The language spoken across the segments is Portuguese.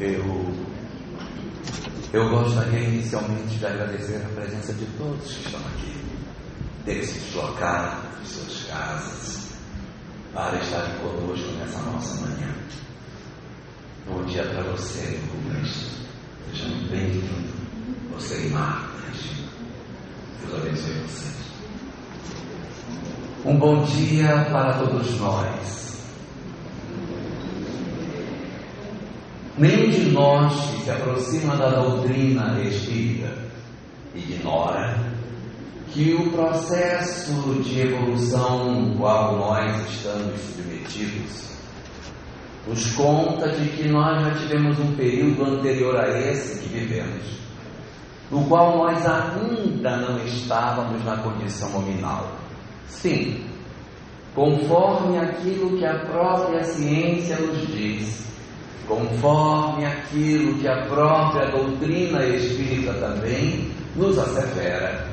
Eu gostaria inicialmente de agradecer a presença de todos que estão aqui, terem se deslocado de suas casas para estarem conosco nessa nossa manhã. Bom dia para você, Rubens. Seja muito bem-vindo. Você e Marta. Deus abençoe vocês. Um bom dia para todos nós. Nenhum de nós que se aproxima da doutrina espírita ignora que o processo de evolução no qual nós estamos submetidos nos conta de que nós já tivemos um período anterior a esse que vivemos, no qual nós ainda não estávamos na condição nominal. Sim, conforme aquilo que a própria ciência nos diz, conforme aquilo que a própria doutrina espírita também nos assevera,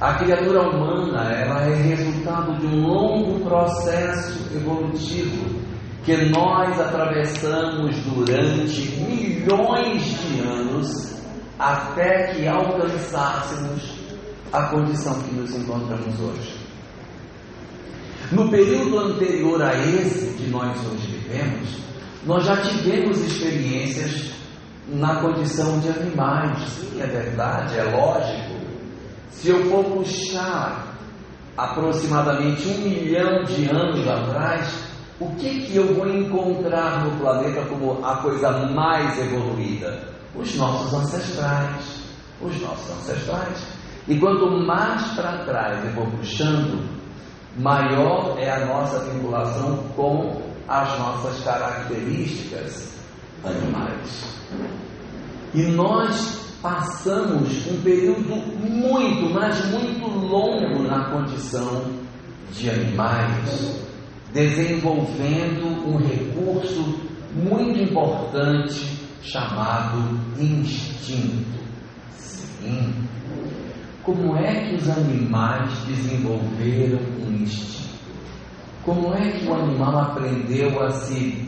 a criatura humana ela é resultado de um longo processo evolutivo que nós atravessamos durante milhões de anos até que alcançássemos a condição que nos encontramos hoje. No período anterior a esse que nós hoje vivemos, nós já tivemos experiências na condição de animais. Sim, é verdade, é lógico. Se eu for puxar aproximadamente 1 milhão de anos atrás, o que eu vou encontrar no planeta como a coisa mais evoluída? Os nossos ancestrais. Os nossos ancestrais. E quanto mais para trás eu vou puxando, maior é a nossa vinculação com as nossas características animais. E nós passamos um período muito, mas muito longo na condição de animais, desenvolvendo um recurso muito importante chamado instinto. Sim. Como é que os animais desenvolveram um instinto? Como é que o animal aprendeu a se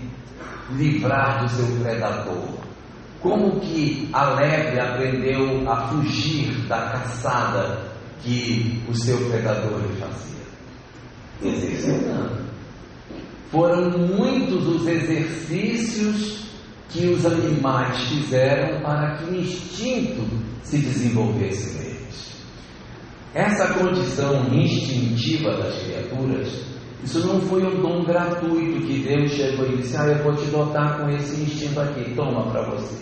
livrar do seu predador? Como que a lebre aprendeu a fugir da caçada que o seu predador lhe fazia? Exercitando. Foram muitos os exercícios que os animais fizeram para que o instinto se desenvolvesse neles. Essa condição instintiva das criaturas, isso não foi um dom gratuito que Deus chegou e disse: eu vou te dotar com esse instinto aqui, toma para você.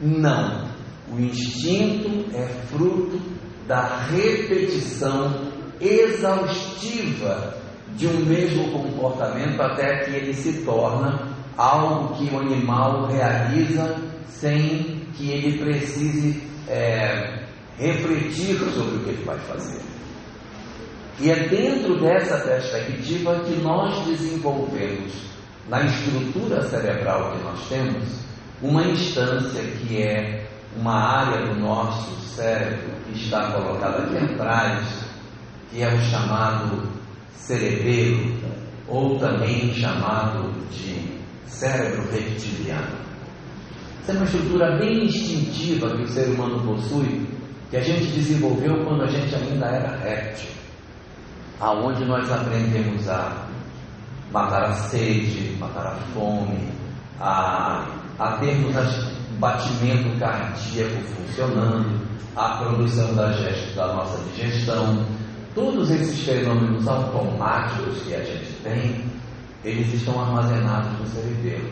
Não. O instinto é fruto da repetição exaustiva de um mesmo comportamento até que ele se torna algo que o animal realiza sem que ele precise refletir sobre o que ele vai fazer. E é dentro dessa perspectiva que nós desenvolvemos, na estrutura cerebral que nós temos, uma instância que é uma área do nosso cérebro que está colocada aqui atrás, que é o chamado cerebelo, ou também chamado de cérebro reptiliano. Essa é uma estrutura bem instintiva que o ser humano possui, que a gente desenvolveu quando a gente ainda era réptil, aonde nós aprendemos a matar a sede, matar a fome, a termos o batimento cardíaco funcionando, a produção da nossa digestão. Todos esses fenômenos automáticos que a gente tem, eles estão armazenados no cerebelo.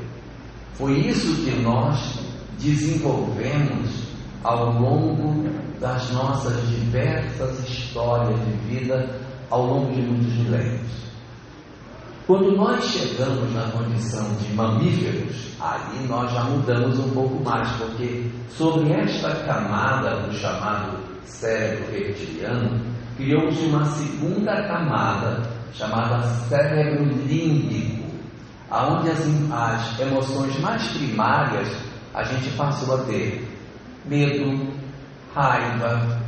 Foi isso que nós desenvolvemos ao longo das nossas diversas histórias de vida, ao longo de muitos milênios. Quando nós chegamos na condição de mamíferos, aí nós já mudamos um pouco mais, porque sobre esta camada do chamado cérebro reptiliano, criou-se uma segunda camada chamada cérebro límbico, onde as emoções mais primárias a gente passou a ter medo, raiva,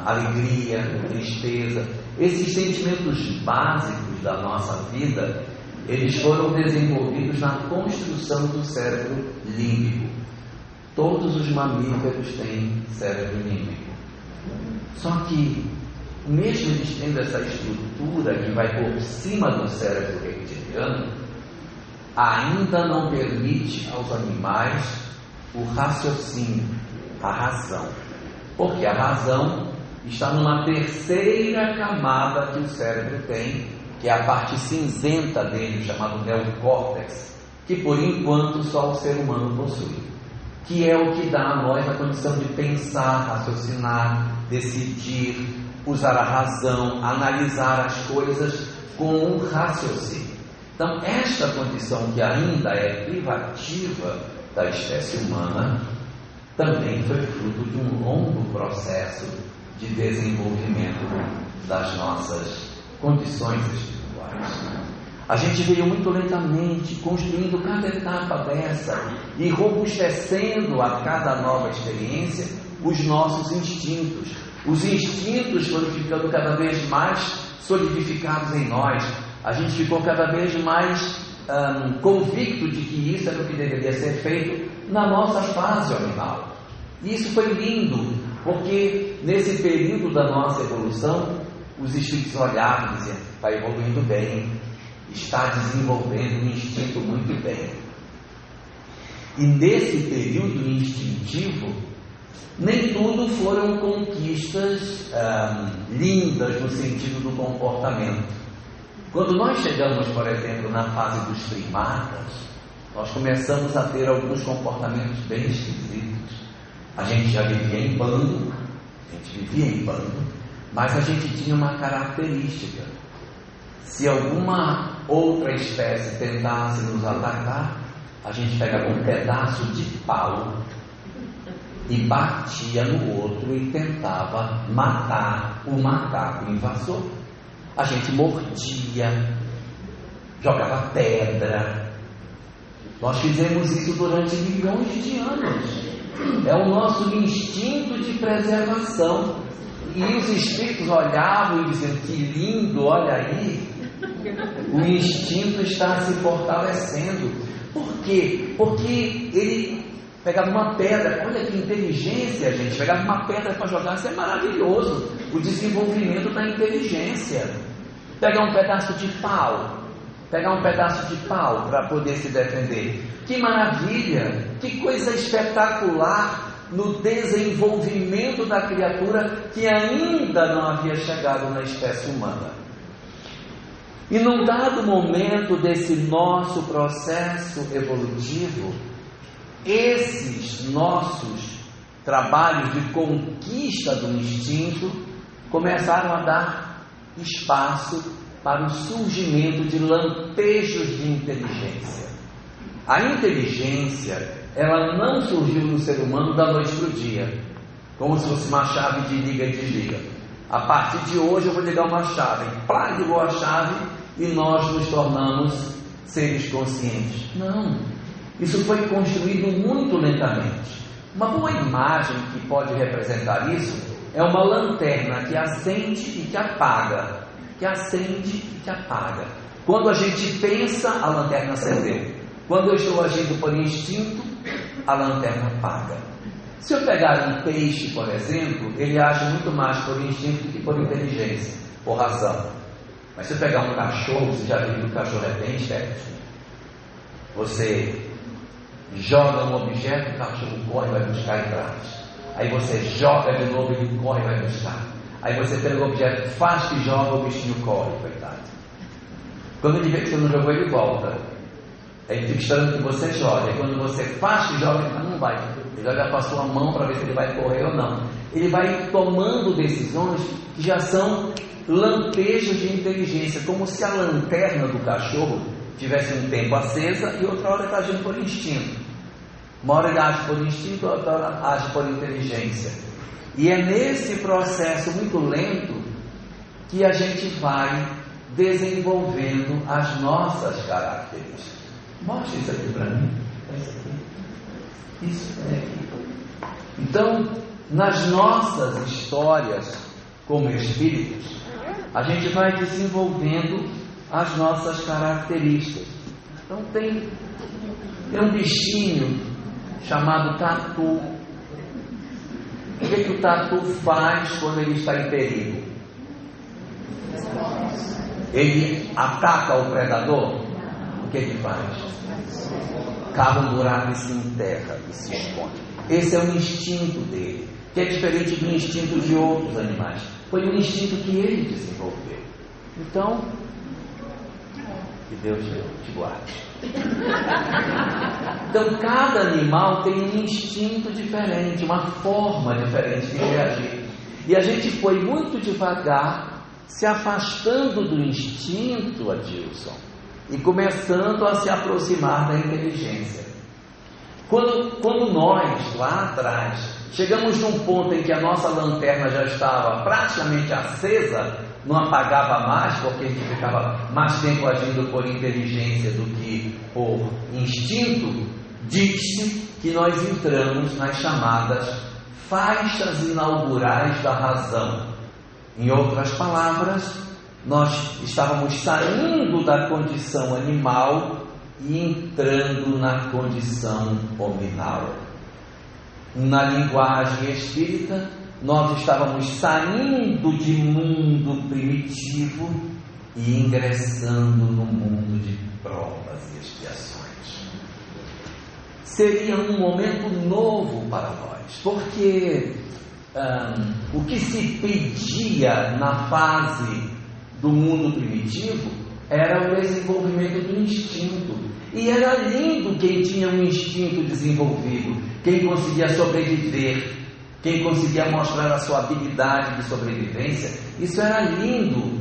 alegria, tristeza. Esses sentimentos básicos da nossa vida, eles foram desenvolvidos na construção do cérebro límbico. Todos os mamíferos têm cérebro límbico. Só que, mesmo eles tendo essa estrutura que vai por cima do cérebro reptiliano, ainda não permite aos animais o raciocínio, a razão. Porque a razão está numa terceira camada que o cérebro tem, que é a parte cinzenta dele, chamado neocórtex, que por enquanto só o ser humano possui, que é o que dá a nós a condição de pensar, raciocinar, decidir, usar a razão, analisar as coisas com um raciocínio. Então, esta condição que ainda é privativa da espécie humana também foi fruto de um longo processo de desenvolvimento das nossas condições espirituais. A gente veio muito lentamente construindo cada etapa dessa e robustecendo a cada nova experiência os nossos instintos. Os instintos foram ficando cada vez mais solidificados em nós. A gente ficou cada vez mais convicto de que isso era o que deveria ser feito na nossa fase animal. E isso foi lindo, porque nesse período da nossa evolução, os espíritos olhavam e diziam: está evoluindo bem, está desenvolvendo um instinto muito bem. E nesse período instintivo, nem tudo foram conquistas lindas no sentido do comportamento. Quando nós chegamos, por exemplo, na fase dos primatas, nós começamos a ter alguns comportamentos bem esquisitos. A gente já vivia em bando, mas a gente tinha uma característica. Se alguma outra espécie tentasse nos atacar, a gente pegava um pedaço de pau e batia no outro e tentava matar o macaco invasor. A gente mordia, jogava pedra. Nós fizemos isso durante milhões de anos. É o nosso instinto de preservação. E os espíritos olhavam e diziam: que lindo, olha aí. O instinto está se fortalecendo. Por quê? Porque ele pegava uma pedra. Olha que inteligência, gente. Pegava uma pedra para jogar. Isso é maravilhoso. O desenvolvimento da inteligência. Pegar um pedaço de pau para poder se defender. Que maravilha, que coisa espetacular no desenvolvimento da criatura que ainda não havia chegado na espécie humana. E num dado momento desse nosso processo evolutivo, esses nossos trabalhos de conquista do instinto começaram a dar espaço para o surgimento de lampejos de inteligência. A inteligência, ela não surgiu no ser humano da noite para o dia, como se fosse uma chave de liga e desliga. A partir de hoje eu vou ligar uma chave, ligou a chave e nós nos tornamos seres conscientes. Não, isso foi construído muito lentamente. Uma boa imagem que pode representar isso é uma lanterna que acende e que apaga. Quando a gente pensa, a lanterna acendeu. Quando eu estou agindo por instinto, a lanterna apaga. Se eu pegar um peixe, por exemplo, ele age muito mais por instinto do que por inteligência, por razão. Mas se eu pegar um cachorro, você já viu que o cachorro é bem esperto. Você joga um objeto, o cachorro corre e vai buscar e traz. Aí você joga de novo, ele corre e vai buscar. Aí você pega o objeto, faz que joga, o bichinho corre, coitado. Quando ele vê que você não jogou, ele volta. Aí ele fica esperando que você jogue. Aí quando você faz que joga, ele não vai. Ele olha para a sua mão para ver se ele vai correr ou não. Ele vai tomando decisões que já são lampejos de inteligência, como se a lanterna do cachorro tivesse um tempo acesa e outra hora está agindo por instinto. Uma hora ele age por instinto, outra hora age por inteligência. E é nesse processo muito lento que a gente vai desenvolvendo as nossas características. Mostra isso aqui para mim. Isso aqui. Então, nas nossas histórias como espíritos, a gente vai desenvolvendo as nossas características. Então tem um bichinho chamado tatu. O que o tatu faz quando ele está em perigo? Ele ataca o predador? O que ele faz? Cava um buraco e se enterra e se esconde. Esse é o instinto dele, que é diferente do instinto de outros animais. Foi um instinto que ele desenvolveu. Então, que Deus te guarde. Então, cada animal tem um instinto diferente, uma forma diferente de reagir. E a gente foi muito devagar se afastando do instinto, Adilson, e começando a se aproximar da inteligência. Quando nós, lá atrás, chegamos num ponto em que a nossa lanterna já estava praticamente acesa, não apagava mais, porque a gente ficava mais tempo agindo por inteligência do que por instinto, diz-se que nós entramos nas chamadas faixas inaugurais da razão. Em outras palavras, nós estávamos saindo da condição animal e entrando na condição hominal. Na linguagem espírita, nós estávamos saindo de mundo primitivo e ingressando no mundo de provas e expiações. Seria um momento novo para nós, porque o que se pedia na fase do mundo primitivo era o desenvolvimento do instinto. E era lindo quem tinha um instinto desenvolvido, quem conseguia sobreviver, quem conseguia mostrar a sua habilidade de sobrevivência. Isso era lindo.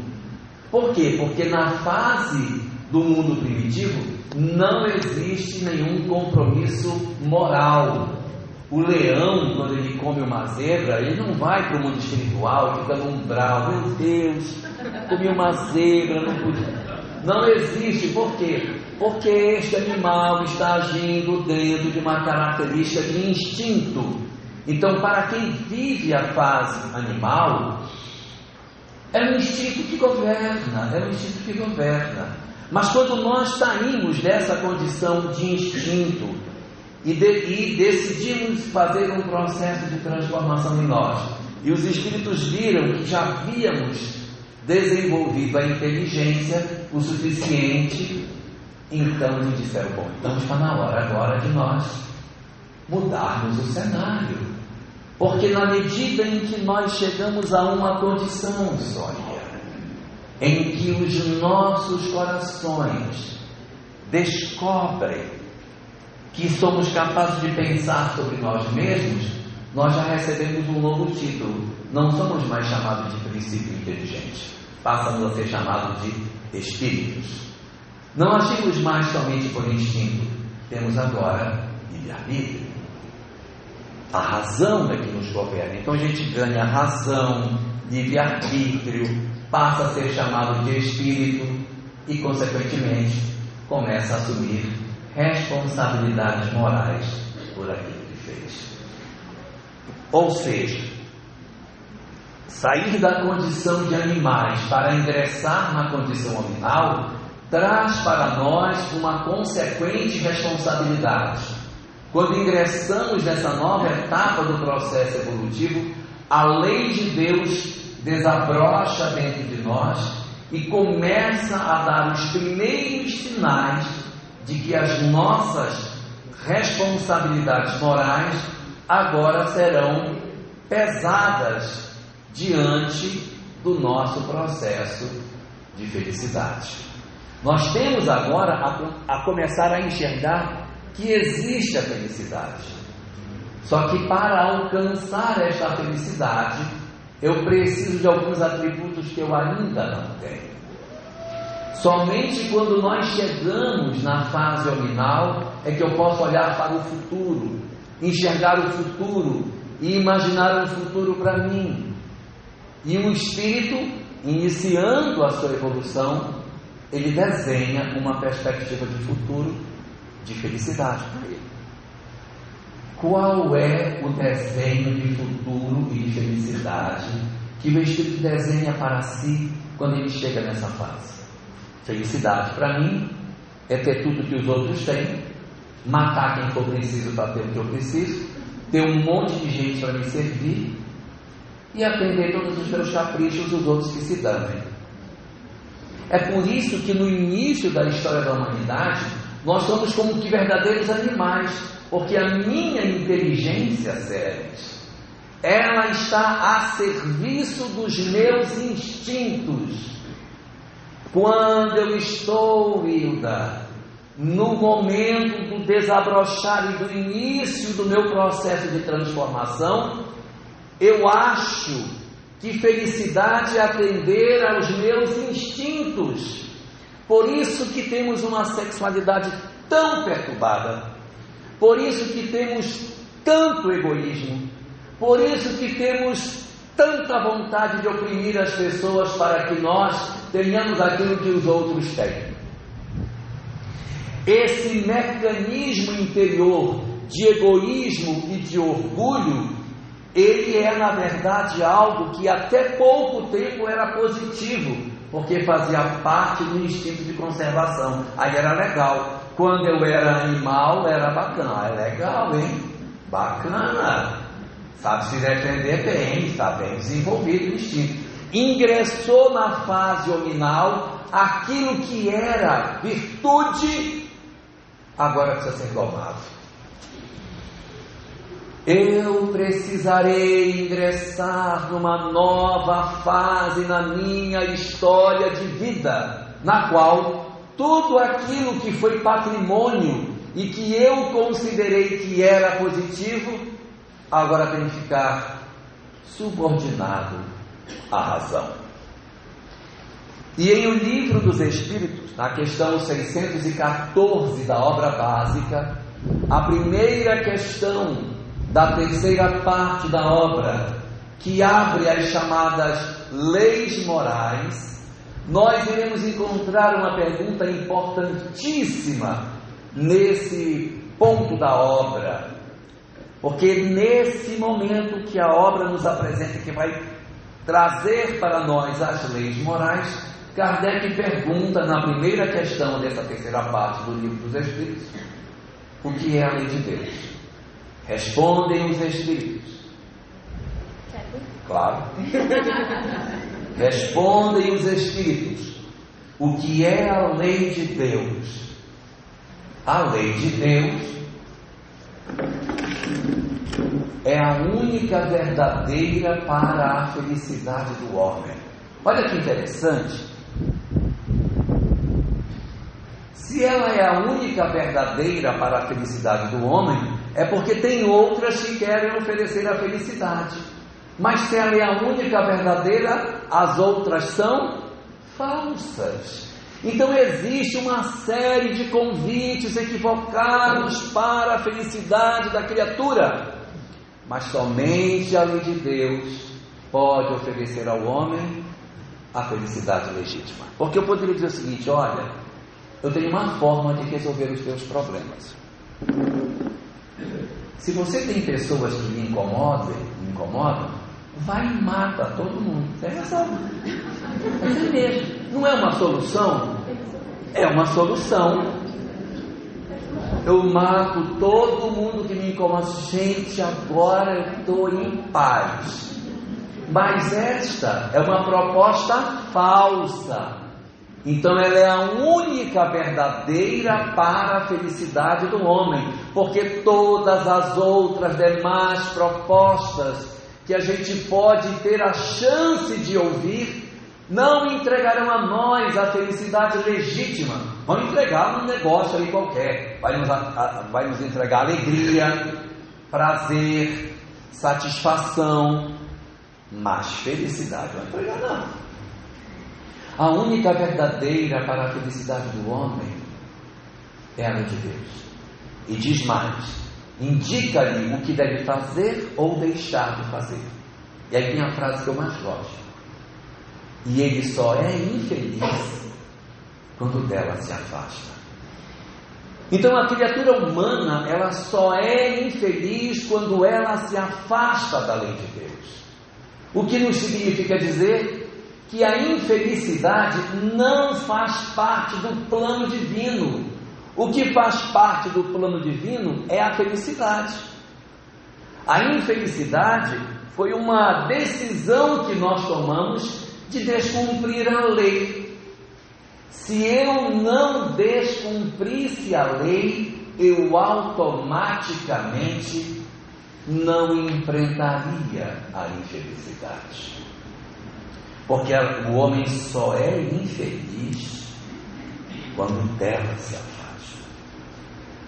Por quê? Porque na fase do mundo primitivo não existe nenhum compromisso moral. O leão, quando ele come uma zebra, ele não vai para o mundo espiritual, fica no umbral. Meu Deus, comi uma zebra, não pude. Não existe. Por quê? Porque este animal está agindo dentro de uma característica de instinto. Então, para quem vive a fase animal, é um instinto que governa, Mas quando nós saímos dessa condição de instinto e decidimos fazer um processo de transformação em nós, e os espíritos viram que já havíamos desenvolvido a inteligência o suficiente, então nos disseram: bom, então está na hora agora de nós mudarmos o cenário, porque na medida em que nós chegamos a uma condição, Sônia, em que os nossos corações descobrem que somos capazes de pensar sobre nós mesmos, nós já recebemos um novo título. Não somos mais chamados de princípio inteligente, passamos a ser chamados de espíritos. Não agimos mais somente por instinto, temos agora livre-arbítrio. A razão é que nos governa. Então a gente ganha razão, livre-arbítrio, passa a ser chamado de espírito e, consequentemente, começa a assumir responsabilidades morais por aquilo que fez. Ou seja, sair da condição de animais para ingressar na condição hominal traz para nós uma consequente responsabilidade. Quando ingressamos nessa nova etapa do processo evolutivo, a lei de Deus desabrocha dentro de nós e começa a dar os primeiros sinais de que as nossas responsabilidades morais agora serão pesadas diante do nosso processo de felicidade. Nós temos agora a começar a enxergar que existe a felicidade. Só que para alcançar esta felicidade, eu preciso de alguns atributos que eu ainda não tenho. Somente quando nós chegamos na fase hominal é que eu posso olhar para o futuro, enxergar o futuro e imaginar um futuro para mim. E o espírito, iniciando a sua evolução, ele desenha uma perspectiva de futuro, de felicidade para ele. Qual é o desenho de futuro e de felicidade que o espírito desenha para si quando ele chega nessa fase? Felicidade para mim é ter tudo que os outros têm, matar quem for preciso para ter o que eu preciso, ter um monte de gente para me servir e atender todos os meus caprichos dos outros que se danem. É por isso que no início da história da humanidade nós somos como que verdadeiros animais, porque a minha inteligência, Ceres, ela está a serviço dos meus instintos. Quando eu estou, Hilda, no momento do desabrochar e do início do meu processo de transformação, eu acho que felicidade é atender aos meus instintos. Por isso que temos uma sexualidade tão perturbada, por isso que temos tanto egoísmo, por isso que temos tanta vontade de oprimir as pessoas para que nós tenhamos aquilo que os outros têm. Esse mecanismo interior de egoísmo e de orgulho, ele é na verdade algo que até pouco tempo era positivo, porque fazia parte do instinto de conservação. Aí era legal. Quando eu era animal, era bacana. É legal, hein? Bacana. Sabe se defender bem, está bem desenvolvido o instinto. Ingressou na fase hominal, aquilo que era virtude, agora precisa ser domado. Eu precisarei ingressar numa nova fase na minha história de vida, na qual tudo aquilo que foi patrimônio e que eu considerei que era positivo, agora tem que ficar subordinado à razão. E em O Livro dos Espíritos, na questão 614 da obra básica, a primeira questão da terceira parte da obra, que abre as chamadas leis morais, nós iremos encontrar uma pergunta importantíssima nesse ponto da obra, porque nesse momento que a obra nos apresenta, que vai trazer para nós as leis morais, Kardec pergunta na primeira questão dessa terceira parte do Livro dos Espíritos: o que é a lei de Deus? Respondem os Espíritos. Claro. Respondem os Espíritos: o que é a lei de Deus? A lei de Deus é a única verdadeira para a felicidade do homem. Olha que interessante. Se ela é a única verdadeira para a felicidade do homem, é porque tem outras que querem oferecer a felicidade. Mas se ela é a única verdadeira, as outras são falsas. Então existe uma série de convites equivocados para a felicidade da criatura. Mas somente a lei de Deus pode oferecer ao homem a felicidade legítima. Porque eu poderia dizer o seguinte: olha, eu tenho uma forma de resolver os teus problemas. Se você tem pessoas que lhe incomodam, vai e mata todo mundo. É resolve. É assim mesmo. Não é uma solução? É uma solução. Eu mato todo mundo que me incomoda. Gente, agora eu estou em paz. Mas esta é uma proposta falsa. Então ela é a única verdadeira para a felicidade do homem, porque todas as outras demais propostas que a gente pode ter a chance de ouvir não entregarão a nós a felicidade legítima. Vão entregar um negócio ali qualquer, vai nos entregar alegria, prazer, satisfação, mas felicidade não vai entregar não. A única verdadeira para a felicidade do homem é a lei de Deus. E diz mais: indica-lhe o que deve fazer ou deixar de fazer. E aí tem a frase que eu mais gosto: e ele só é infeliz quando dela se afasta. Então a criatura humana, ela só é infeliz quando ela se afasta da lei de Deus. O que nos significa dizer que a infelicidade não faz parte do plano divino. O que faz parte do plano divino é a felicidade. A infelicidade foi uma decisão que nós tomamos de descumprir a lei. Se eu não descumprisse a lei, eu automaticamente não enfrentaria a infelicidade. Porque o homem só é infeliz quando dela se afasta.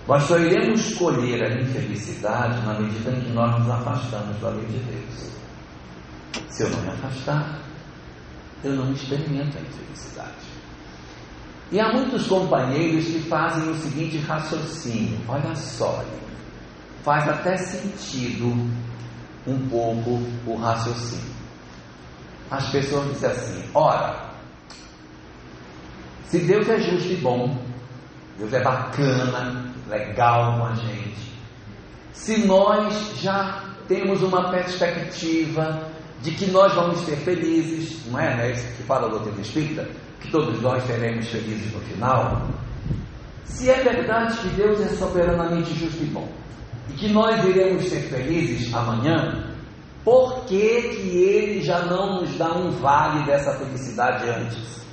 Nós só iremos escolher a infelicidade na medida em que nós nos afastamos da lei de Deus. Se eu não me afastar, eu não experimento a infelicidade. E há muitos companheiros que fazem o seguinte raciocínio. Olha só, faz até sentido um pouco o raciocínio. As pessoas dizem assim: ora, se Deus é justo e bom, Deus é bacana, legal com a gente, se nós já temos uma perspectiva de que nós vamos ser felizes, não é? Isso que fala o doutrina espírita, que todos nós seremos felizes no final. Se é verdade que Deus é soberanamente justo e bom, e que nós iremos ser felizes amanhã, por que Ele já não nos dá um vale dessa felicidade antes?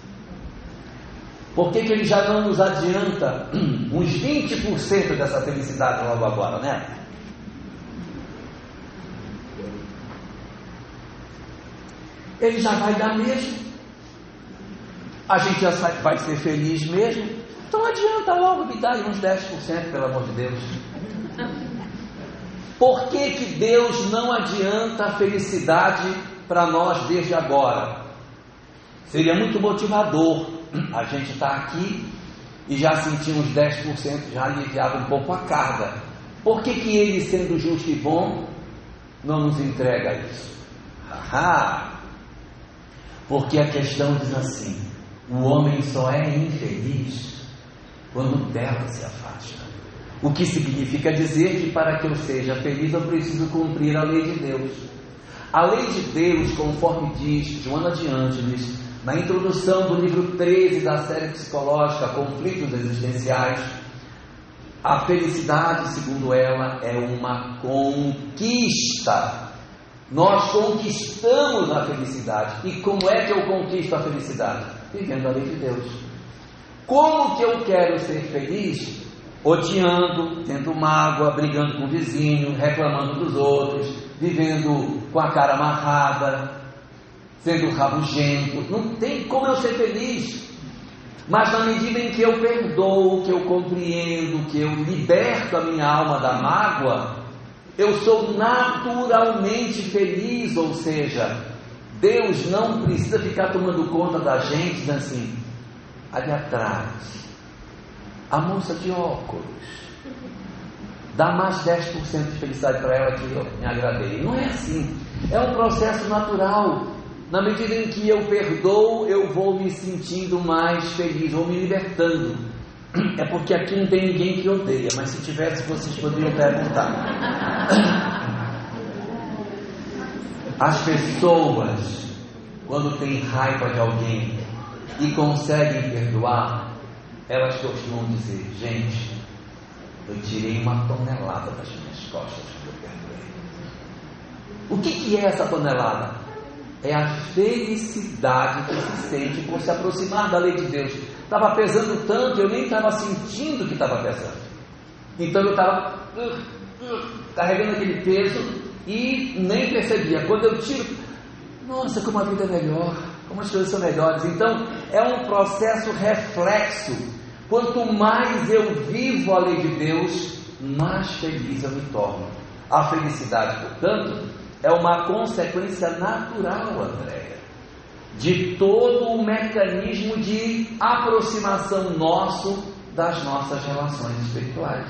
Por que Ele já não nos adianta uns 20% dessa felicidade logo agora, né? Ele já vai dar mesmo. A gente já vai ser feliz mesmo. Então adianta logo me dar uns 10%, pelo amor de Deus. Por que Deus não adianta a felicidade para nós desde agora? Seria muito motivador a gente estar aqui e já sentir uns 10%, já aliviado um pouco a carga. Por que Ele, sendo justo e bom, não nos entrega isso? Porque a questão diz assim: o homem só é infeliz quando dela se afasta. O que significa dizer que para que eu seja feliz eu preciso cumprir a lei de Deus. A lei de Deus, conforme diz Joana de Ângeles, na introdução do livro 13 da série psicológica Conflitos Existenciais, a felicidade, segundo ela, é uma conquista. Nós conquistamos a felicidade. E como é que eu conquisto a felicidade? Vivendo a lei de Deus. Como que eu quero ser feliz? Odiando, tendo mágoa, brigando com o vizinho, reclamando dos outros, vivendo com a cara amarrada, sendo rabugento. Não tem como eu ser feliz. Mas na medida em que eu perdoo, que eu compreendo, que eu liberto a minha alma da mágoa, eu sou naturalmente feliz. Ou seja, Deus não precisa ficar tomando conta da gente, dizendo assim: ali atrás, a moça de óculos, dá mais 10% de felicidade para ela que eu me agradei. Não é assim. É um processo natural. Na medida em que eu perdoo, eu vou me sentindo mais feliz, vou me libertando. É porque aqui não tem ninguém que odeia, mas se tivesse, vocês poderiam perguntar. As pessoas, quando têm raiva de alguém e conseguem perdoar, elas costumam dizer: gente, eu tirei 1 tonelada das minhas costas quando eu perdoei. O que é essa tonelada? É a felicidade que se sente por se aproximar da lei de Deus. Estava pesando tanto, eu nem estava sentindo que estava pesando. Então eu estava carregando aquele peso e nem percebia. Quando eu tiro, nossa, como a vida é melhor, como as coisas são melhores. Então é um processo reflexo. Quanto mais eu vivo a lei de Deus, mais feliz eu me torno. A felicidade, portanto, é uma consequência natural, Andréia, de todo o mecanismo de aproximação nosso das nossas relações espirituais.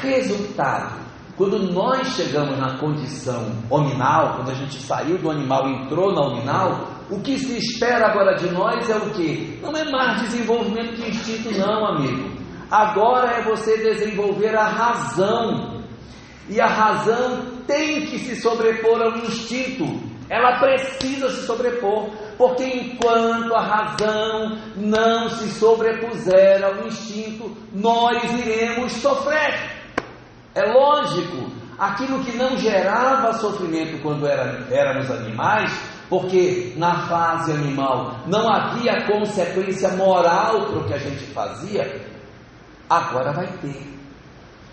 Resultado: quando nós chegamos na condição hominal, quando a gente saiu do animal e entrou na hominal, o que se espera agora de nós é o quê? Não é mais desenvolvimento de instinto, não, amigo. Agora é você desenvolver a razão. E a razão tem que se sobrepor ao instinto. Ela precisa se sobrepor, porque enquanto a razão não se sobrepuser ao instinto, nós iremos sofrer. É lógico, aquilo que não gerava sofrimento quando éramos animais, porque na fase animal não havia consequência moral para o que a gente fazia, agora vai ter.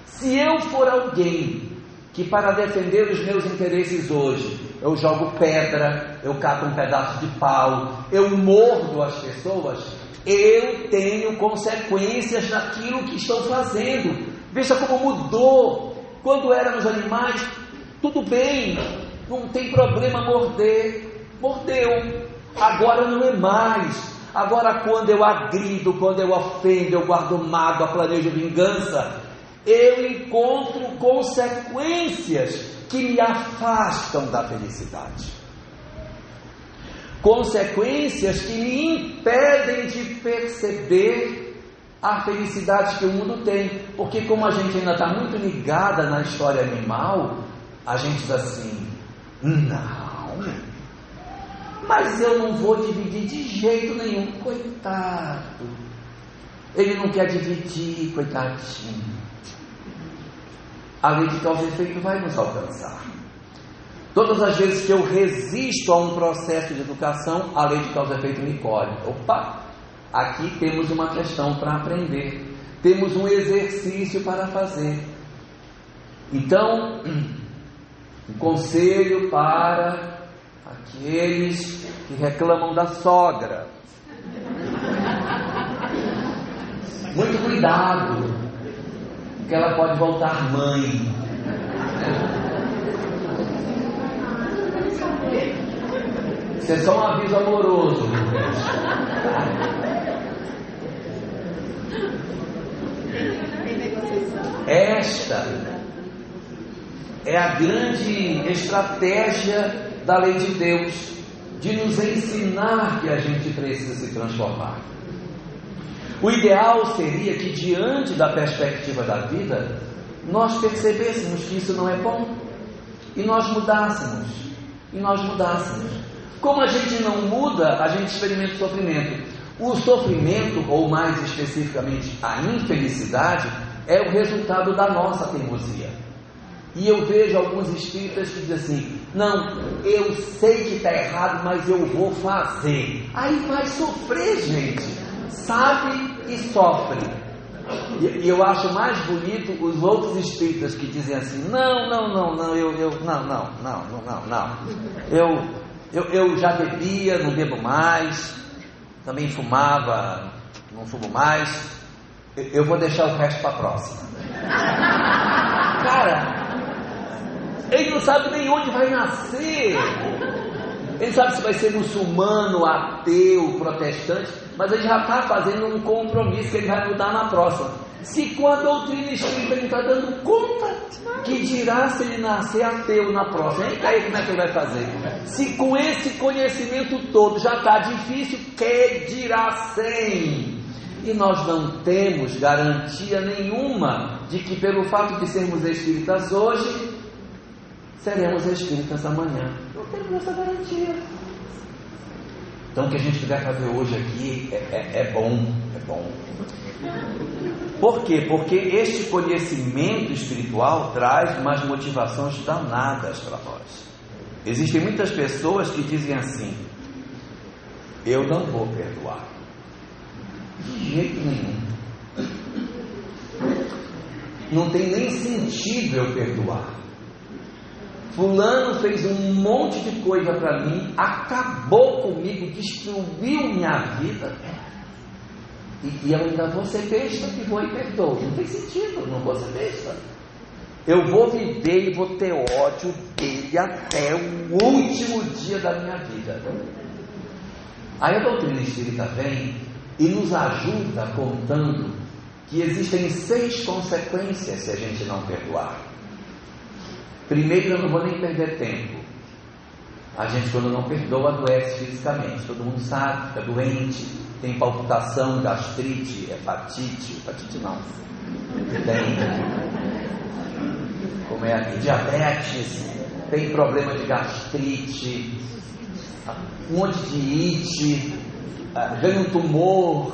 Se eu for alguém que para defender os meus interesses hoje, eu jogo pedra, eu cato um pedaço de pau, eu mordo as pessoas, eu tenho consequências daquilo que estou fazendo. Veja como mudou. Quando éramos animais, tudo bem, não tem problema morder, mordeu. Agora não é mais. Agora quando eu agrido, quando eu ofendo, eu guardo mágoa, planejo vingança, eu encontro consequências que me afastam da felicidade. Consequências que me impedem de perceber a felicidade que o mundo tem. Porque como a gente ainda está muito ligada na história animal, a gente diz assim, não, mas eu não vou dividir de jeito nenhum. Coitado, ele não quer dividir, coitadinho. A lei de causa e efeito vai nos alcançar. Todas as vezes que eu resisto a um processo de educação, a lei de causa e efeito me colhe. Opa, aqui temos uma questão para aprender, temos um exercício para fazer. Então, um conselho para aqueles que reclamam da sogra: muito cuidado, que ela pode voltar mãe. Isso é só um aviso amoroso. Esta é a grande estratégia da lei de Deus, de nos ensinar que a gente precisa se transformar. O ideal seria que, diante da perspectiva da vida, nós percebêssemos que isso não é bom e nós mudássemos. Como a gente não muda, a gente experimenta o sofrimento. O sofrimento, ou mais especificamente a infelicidade, é o resultado da nossa teimosia. E eu vejo alguns espíritas que dizem assim: não, eu sei que está errado, mas eu vou fazer. Aí vai sofrer, gente. Sabe e sofre. E eu acho mais bonito os outros espíritas que dizem assim: eu já bebia, não bebo mais, também fumava, não fumo mais, eu vou deixar o resto para a próxima. Cara, ele não sabe nem onde vai nascer. Ele sabe se vai ser muçulmano, ateu, protestante, mas ele já está fazendo um compromisso que ele vai mudar na próxima. Se com a doutrina espírita ele está dando conta, que dirá se ele nascer ateu na próxima? E aí como é que ele vai fazer? Se com esse conhecimento todo já está difícil, que dirá sem? E nós não temos garantia nenhuma de que, pelo fato de sermos espíritas hoje, seremos espíritas amanhã. Não temos essa garantia. Então o que a gente puder fazer hoje aqui é bom. Por quê? Porque este conhecimento espiritual traz umas motivações danadas para nós. Existem muitas pessoas que dizem assim: eu não vou perdoar. De jeito nenhum. Não tem nem sentido eu perdoar. Fulano fez um monte de coisa para mim, acabou comigo, destruiu minha vida, e eu ainda vou ser besta que vou e perdoo. Não tem sentido, não vou ser besta. Eu vou viver e vou ter ódio dele até o último dia da minha vida. Aí a doutrina espírita vem e nos ajuda contando que existem 6 consequências se a gente não perdoar. Primeiro, eu não vou nem perder tempo. A gente, quando não perdoa, adoece fisicamente. Todo mundo sabe, fica doente, tem palpitação, gastrite, hepatite não, tem, como é aqui, diabetes, tem problema de gastrite, um monte de ite, ganha um tumor,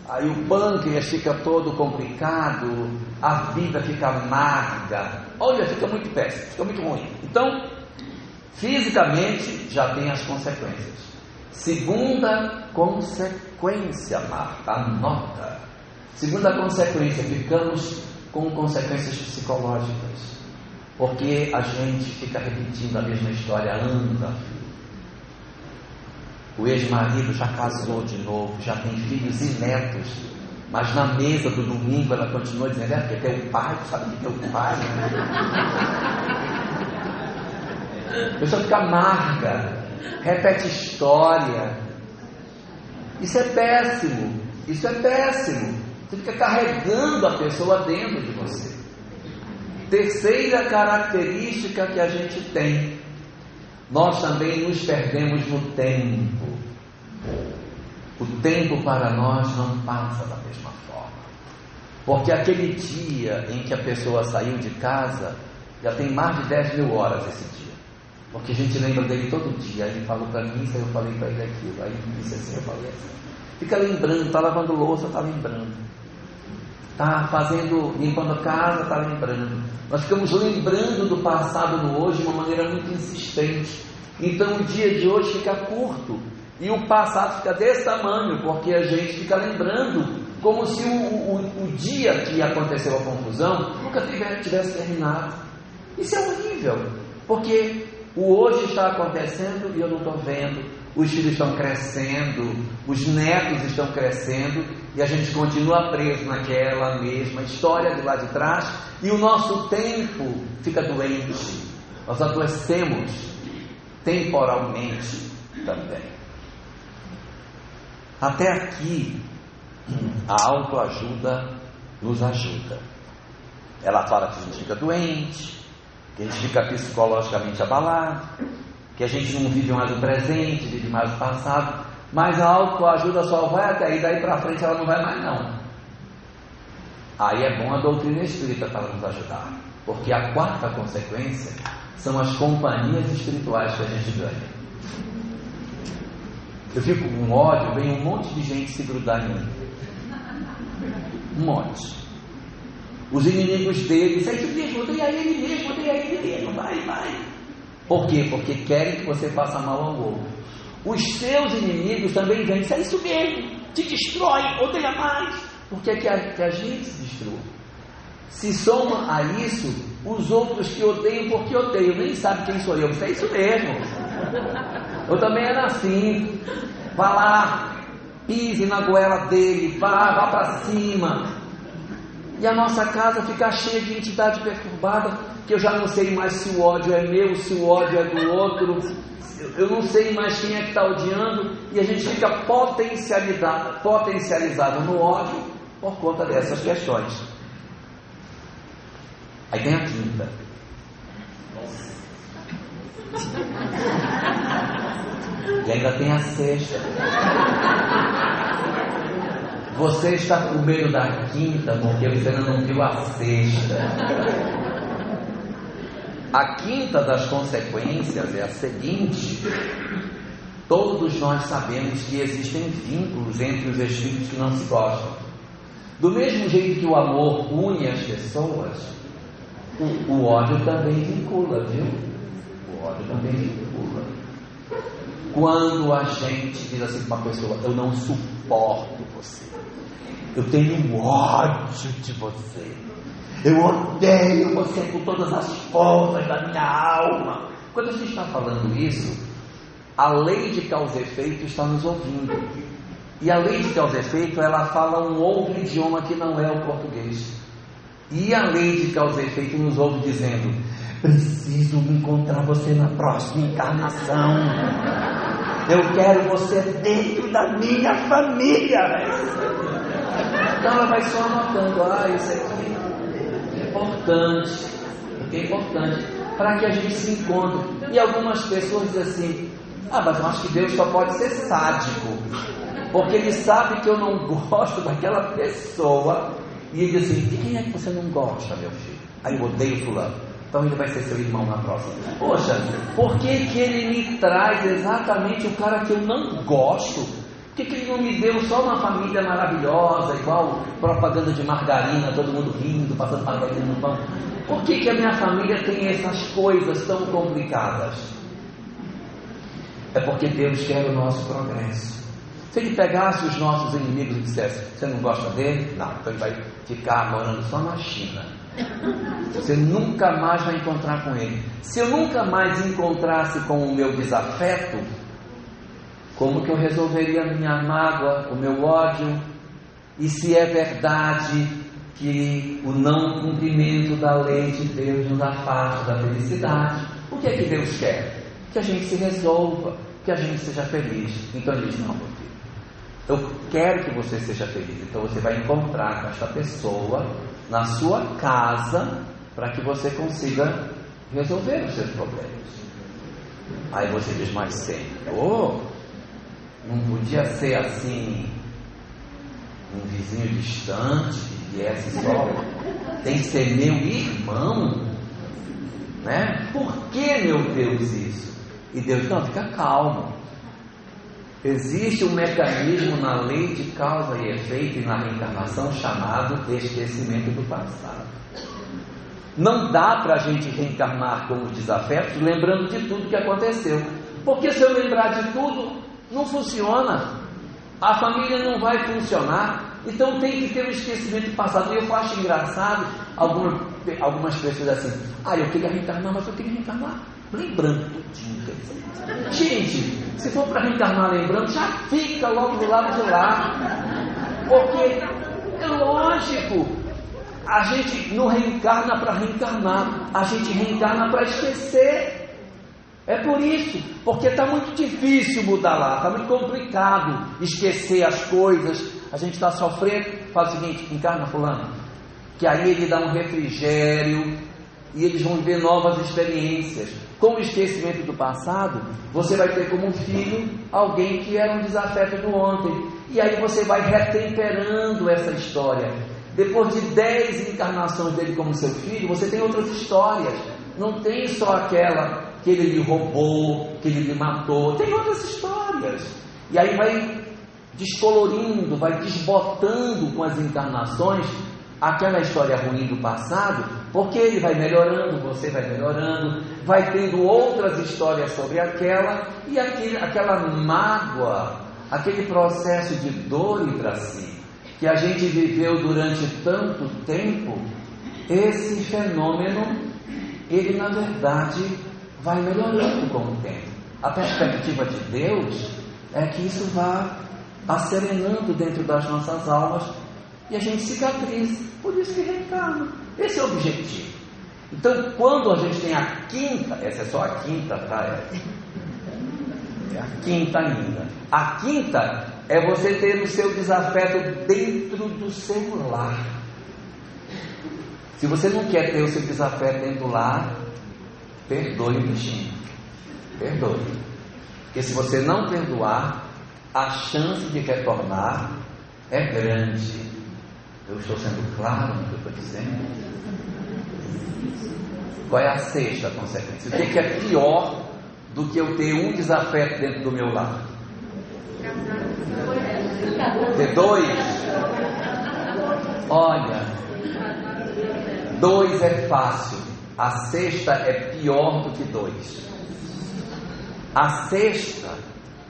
aí o pâncreas fica todo complicado, a vida fica amarga, olha, fica muito péssimo, fica muito ruim. Então, fisicamente já tem as consequências. Segunda consequência, Marta, anota. Segunda consequência, ficamos com consequências psicológicas, porque a gente fica repetindo a mesma história ano a fio. O ex-marido já casou de novo, já tem filhos e netos, mas na mesa do domingo ela continua dizendo: porque teu pai, sabe que teu pai, né? A pessoa fica amarga, repete história. Isso é péssimo, isso é péssimo. Você fica carregando a pessoa dentro de você. Terceira característica que a gente tem: nós também nos perdemos no tempo. O tempo para nós não passa da mesma forma, porque aquele dia em que a pessoa saiu de casa, já tem mais de 10 mil horas esse dia, porque a gente lembra dele todo dia. Ele falou para mim isso, aí eu falei para ele aquilo, aí ele disse assim, eu falei assim. Fica lembrando, está lavando louça, está lembrando, está limpando a casa, está lembrando. Nós ficamos lembrando do passado no hoje de uma maneira muito insistente. Então o dia de hoje fica curto e o passado fica desse tamanho, porque a gente fica lembrando como se o dia que aconteceu a confusão nunca tivesse terminado. Isso é horrível, porque o hoje está acontecendo e eu não estou vendo. Os filhos estão crescendo, os netos estão crescendo e a gente continua preso naquela mesma história de lá de trás, e o nosso tempo fica doente. Nós adoecemos temporalmente também. Até aqui a autoajuda nos ajuda. Ela fala que a gente fica doente, que a gente fica psicologicamente abalado, que a gente não vive mais o presente, vive mais o passado. Mas a autoajuda só vai até aí, daí para frente ela não vai mais não. Aí é bom a doutrina espírita para nos ajudar, porque a quarta consequência são as companhias espirituais que a gente ganha. Eu fico com ódio, vem um monte de gente se grudar em mim, um monte. Os inimigos dele, isso é isso mesmo, odeia ele mesmo, vai. Por quê? Porque querem que você faça mal ao outro. Os seus inimigos também vêm, isso é isso mesmo, te destrói, odeia mais. Por que a gente se destrua? Se soma a isso os outros que odeiam porque odeiam, nem sabem quem sou eu. Isso é isso mesmo. Eu também era assim. Vá lá, pise na goela dele, vá para cima. E a nossa casa fica cheia de entidade perturbada, que eu já não sei mais se o ódio é meu, se o ódio é do outro. Eu não sei mais quem é que está odiando, e a gente fica potencializado no ódio por conta dessas questões. Aí tem a quinta. E ainda tem a sexta. Você está com medo da quinta porque você ainda não viu a sexta. A quinta das consequências é a seguinte: todos nós sabemos que existem vínculos entre os espíritos que não se gostam. Do mesmo jeito que o amor une as pessoas, o ódio também vincula, viu? O ódio também vincula. Quando a gente diz assim para uma pessoa: eu não suporto você, eu tenho ódio de você, eu odeio você com todas as forças da minha alma. Quando você está falando isso, a lei de causa e efeito está nos ouvindo. E a lei de causa e efeito, ela fala um outro idioma que não é o português. E a lei de causa e efeito nos ouve dizendo: preciso encontrar você na próxima encarnação. Eu quero você dentro da minha família. Então ela vai só anotando: isso aqui é importante, é importante, para que a gente se encontre. E algumas pessoas dizem assim: mas eu acho que Deus só pode ser sádico, porque Ele sabe que eu não gosto daquela pessoa. E ele diz assim: de quem é que você não gosta, meu filho? Aí eu odeio fulano. Então ele vai ser seu irmão na próxima. Poxa, por que que ele me traz exatamente o cara que eu não gosto? Por que que ele não me deu só uma família maravilhosa, igual propaganda de margarina, todo mundo rindo, passando margarina no pão? Por que que a minha família tem essas coisas tão complicadas? É porque Deus quer o nosso progresso. Se ele pegasse os nossos inimigos e dissesse: você não gosta dele? Não, então ele vai ficar morando só na China. Você nunca mais vai encontrar com ele. Se eu nunca mais encontrasse com o meu desafeto, como que eu resolveria a minha mágoa, o meu ódio? E se é verdade que o não cumprimento da lei de Deus nos afasta da felicidade, o que é que Deus quer? Que a gente se resolva, que a gente seja feliz. Então ele diz: não, meu filho, eu quero que você seja feliz. Então você vai encontrar com esta pessoa na sua casa, para que você consiga resolver os seus problemas. Aí você diz mais sempre: não podia ser assim, um vizinho distante que viesse só, tem que ser meu irmão, né? Por que, meu Deus, isso? E Deus: não, fica calmo. Existe um mecanismo na lei de causa e efeito e na reencarnação chamado esquecimento do passado. Não dá para a gente reencarnar com os desafetos lembrando de tudo que aconteceu, porque se eu lembrar de tudo, não funciona, a família não vai funcionar. Então tem que ter um esquecimento do passado. E eu acho engraçado algumas pessoas assim: eu queria reencarnar, mas eu queria reencarnar lembrando tudinho. Gente, se for para reencarnar lembrando, já fica logo do lado de lá, porque é lógico, a gente não reencarna para reencarnar, a gente reencarna para esquecer. É por isso, porque está muito difícil mudar lá, está muito complicado esquecer as coisas. A gente está sofrendo. Faz o seguinte: encarna fulano, que aí ele dá um refrigério e eles vão viver novas experiências. Com o esquecimento do passado, você vai ter como filho alguém que era um desafeto do ontem, e aí você vai retemperando essa história. Depois de 10 encarnações dele como seu filho, você tem outras histórias. Não tem só aquela que ele lhe roubou, que ele lhe matou, tem outras histórias. E aí vai descolorindo, vai desbotando com as encarnações aquela história ruim do passado, porque ele vai melhorando, você vai melhorando, vai tendo outras histórias sobre aquela, e aquela mágoa, aquele processo de dor e traci que a gente viveu durante tanto tempo, esse fenômeno, ele na verdade vai melhorando com o tempo. A perspectiva de Deus é que isso vá acerenando dentro das nossas almas e a gente cicatrize. Por isso que reencarna. Esse é o objetivo. Então, quando a gente tem a quinta, essa é só a quinta, tá? É a quinta ainda. A quinta é você ter o seu desafeto dentro do seu lar. Se você não quer ter o seu desafeto dentro do lar, perdoe o bichinho. Perdoe. Porque se você não perdoar, a chance de retornar é grande. Eu estou sendo claro no que eu estou dizendo? Qual é a sexta consequência? O que é pior do que eu ter um desafeto dentro do meu lar? Ter 2? Olha, 2 é fácil. A sexta é pior do que 2. A sexta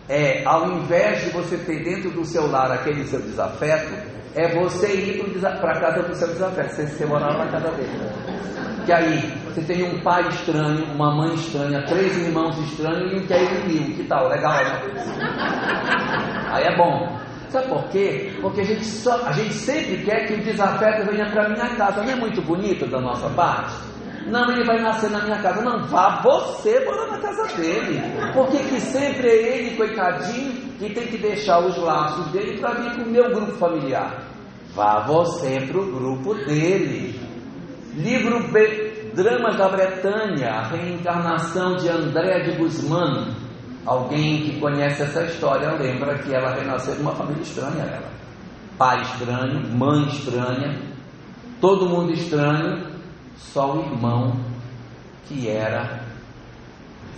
é, ao invés de você ter dentro do seu lar aquele seu desafeto, é você ir para a casa do seu desafeto, você morar na casa dele. Que aí você tem um pai estranho, uma mãe estranha, 3 irmãos estranhos e um que é inimigo. Que tal? Legal, né? Aí é bom. Sabe por quê? Porque a gente sempre quer que o desafeto venha para a minha casa. Não é muito bonito da nossa parte? Não, ele vai nascer na minha casa. Não, vá você morar na casa dele. Porque que sempre é ele, coitadinho, que tem que deixar os laços dele para vir para o meu grupo familiar. Vá você para o grupo dele. Livro B, Dramas da Bretanha, a reencarnação de André de Guzmán. Alguém que conhece essa história lembra que ela renasceu de uma família estranha. Ela. Pai estranho, mãe estranha, todo mundo estranho, só o irmão que era...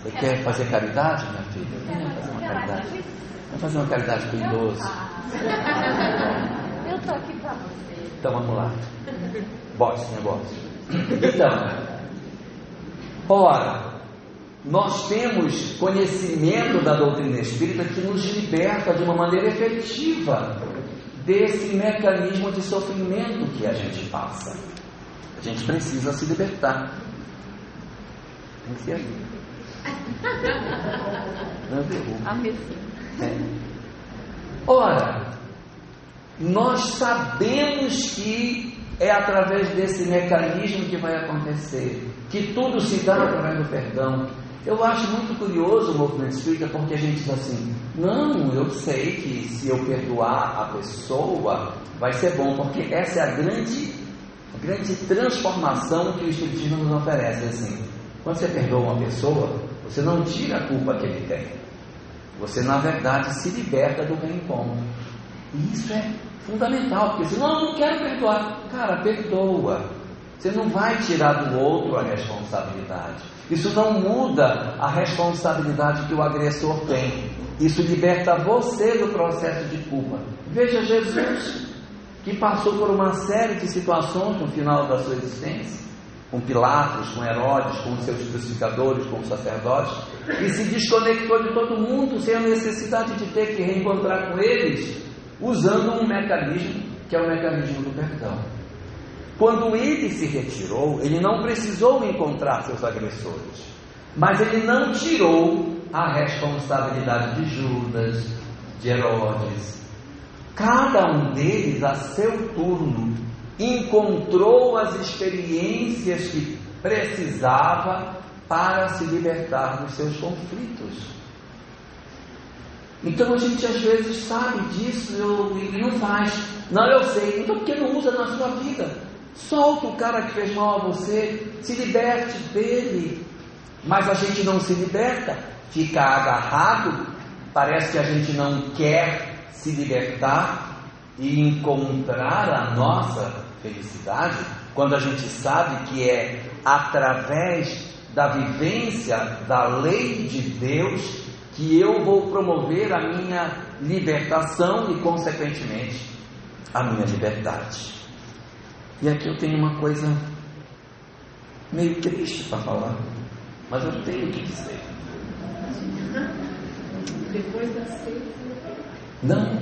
Você quer fazer caridade, minha filha? Vamos fazer uma caridade. Vamos fazer uma caridade com o idoso. Eu estou aqui para você. Então vamos lá. Bote esse negócio. Então, ora, nós temos conhecimento da doutrina espírita que nos liberta de uma maneira efetiva desse mecanismo de sofrimento que a gente passa. A gente precisa se libertar. Tem que ser assim. Não derruba. Ora, nós sabemos que é através desse mecanismo que vai acontecer, que tudo se dá através do perdão. Eu acho muito curioso o movimento espírita, porque a gente diz assim: não, eu sei que se eu perdoar a pessoa vai ser bom, porque essa é a grande transformação que o espiritismo nos oferece. Assim, quando você perdoa uma pessoa, você não tira a culpa que ele tem, você na verdade se liberta do reencontro. E isso é fundamental, porque senão eu não quero perdoar. Cara, perdoa. Você não vai tirar do outro a responsabilidade. Isso não muda a responsabilidade que o agressor tem. Isso liberta você do processo de culpa. Veja Jesus, que passou por uma série de situações no final da sua existência, com Pilatos, com Herodes, com seus crucificadores, com os sacerdotes, e se desconectou de todo mundo sem a necessidade de ter que reencontrar com eles, usando um mecanismo que é o mecanismo do perdão. Quando ele se retirou, ele não precisou encontrar seus agressores, mas ele não tirou a responsabilidade de Judas, de Herodes. Cada um deles, a seu turno, encontrou as experiências que precisava para se libertar dos seus conflitos. Então a gente às vezes sabe disso e não faz. Não, eu sei. Então por que não usa na sua vida? Solta o cara que fez mal a você, se liberte dele. Mas a gente não se liberta, fica agarrado, parece que a gente não quer se libertar e encontrar a nossa felicidade, quando a gente sabe que é através da vivência da lei de Deus que eu vou promover a minha libertação e, consequentemente, a minha liberdade. E aqui eu tenho uma coisa meio triste para falar, mas eu tenho que dizer. Depois das 6. Não.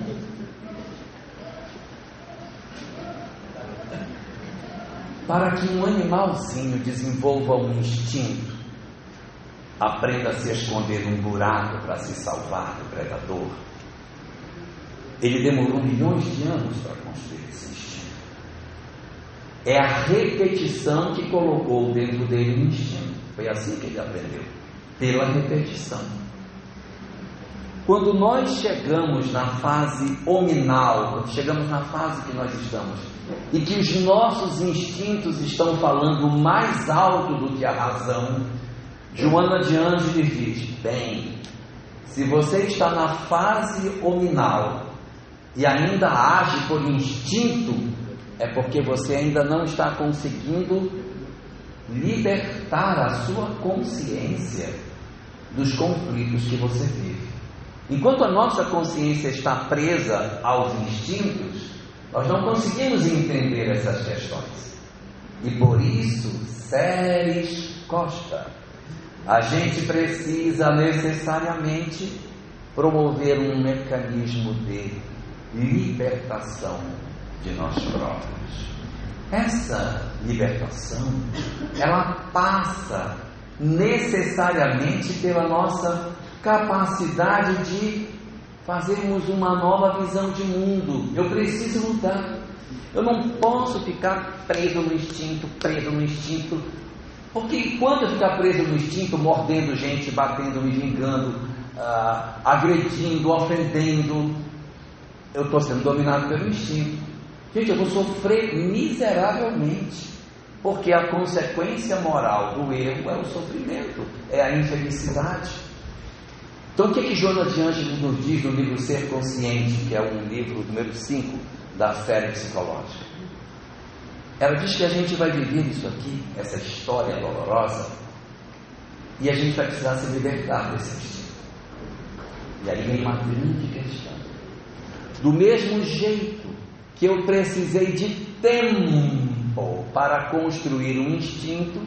Para que um animalzinho desenvolva um instinto, aprenda a se esconder num buraco para se salvar do predador, ele demorou milhões de anos para construir esse instinto. É a repetição que colocou dentro dele o instinto. Foi assim que ele aprendeu, pela repetição. Quando nós chegamos na fase hominal, quando chegamos na fase que nós estamos, e que os nossos instintos estão falando mais alto do que a razão, Joana de Ângeles diz: bem, se você está na fase hominal e ainda age por instinto, é porque você ainda não está conseguindo libertar a sua consciência dos conflitos que você vive. Enquanto a nossa consciência está presa aos instintos, nós não conseguimos entender essas questões. E por isso, Séries Costa, a gente precisa necessariamente promover um mecanismo de libertação de nós próprios. Essa libertação, ela passa necessariamente pela nossa capacidade de fazermos uma nova visão de mundo. Eu preciso mudar. Eu não posso ficar preso no instinto, porque enquanto eu ficar preso no instinto, mordendo gente, batendo, me vingando, agredindo, ofendendo, eu estou sendo dominado pelo instinto. Gente, eu vou sofrer miseravelmente, porque a consequência moral do erro é o sofrimento, é a infelicidade. Então o que Joana de Ângeles nos diz no livro Ser Consciente, que é um livro número 5 da Esfera Psicológica? Ela diz que a gente vai viver isso aqui, essa história dolorosa, E a gente vai precisar se libertar desse instinto. E aí vem uma grande questão. Do mesmo jeito que eu precisei de tempo para construir um instinto,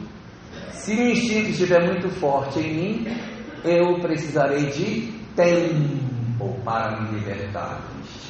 se o instinto estiver muito forte em mim, eu precisarei de tempo para me libertar do instinto.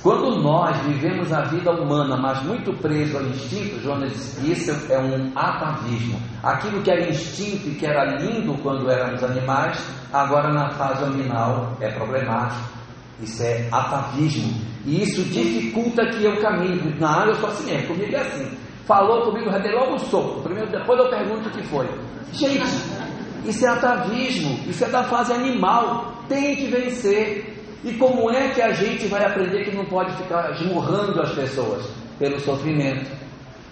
Quando nós vivemos a vida humana, mas muito preso ao instinto, Jonas disse, isso é um atavismo. Aquilo que era instinto e que era lindo quando éramos animais, agora na fase nominal é problemático. Isso é atavismo. E isso dificulta que eu caminhe. Não, eu sou assim mesmo, comigo é assim. Falou comigo, já dei logo um soco. Primeiro, depois eu pergunto o que foi. Gente, isso é atavismo, isso é da fase animal. Tem que vencer. E como é que a gente vai aprender que não pode ficar esmurrando as pessoas? Pelo sofrimento.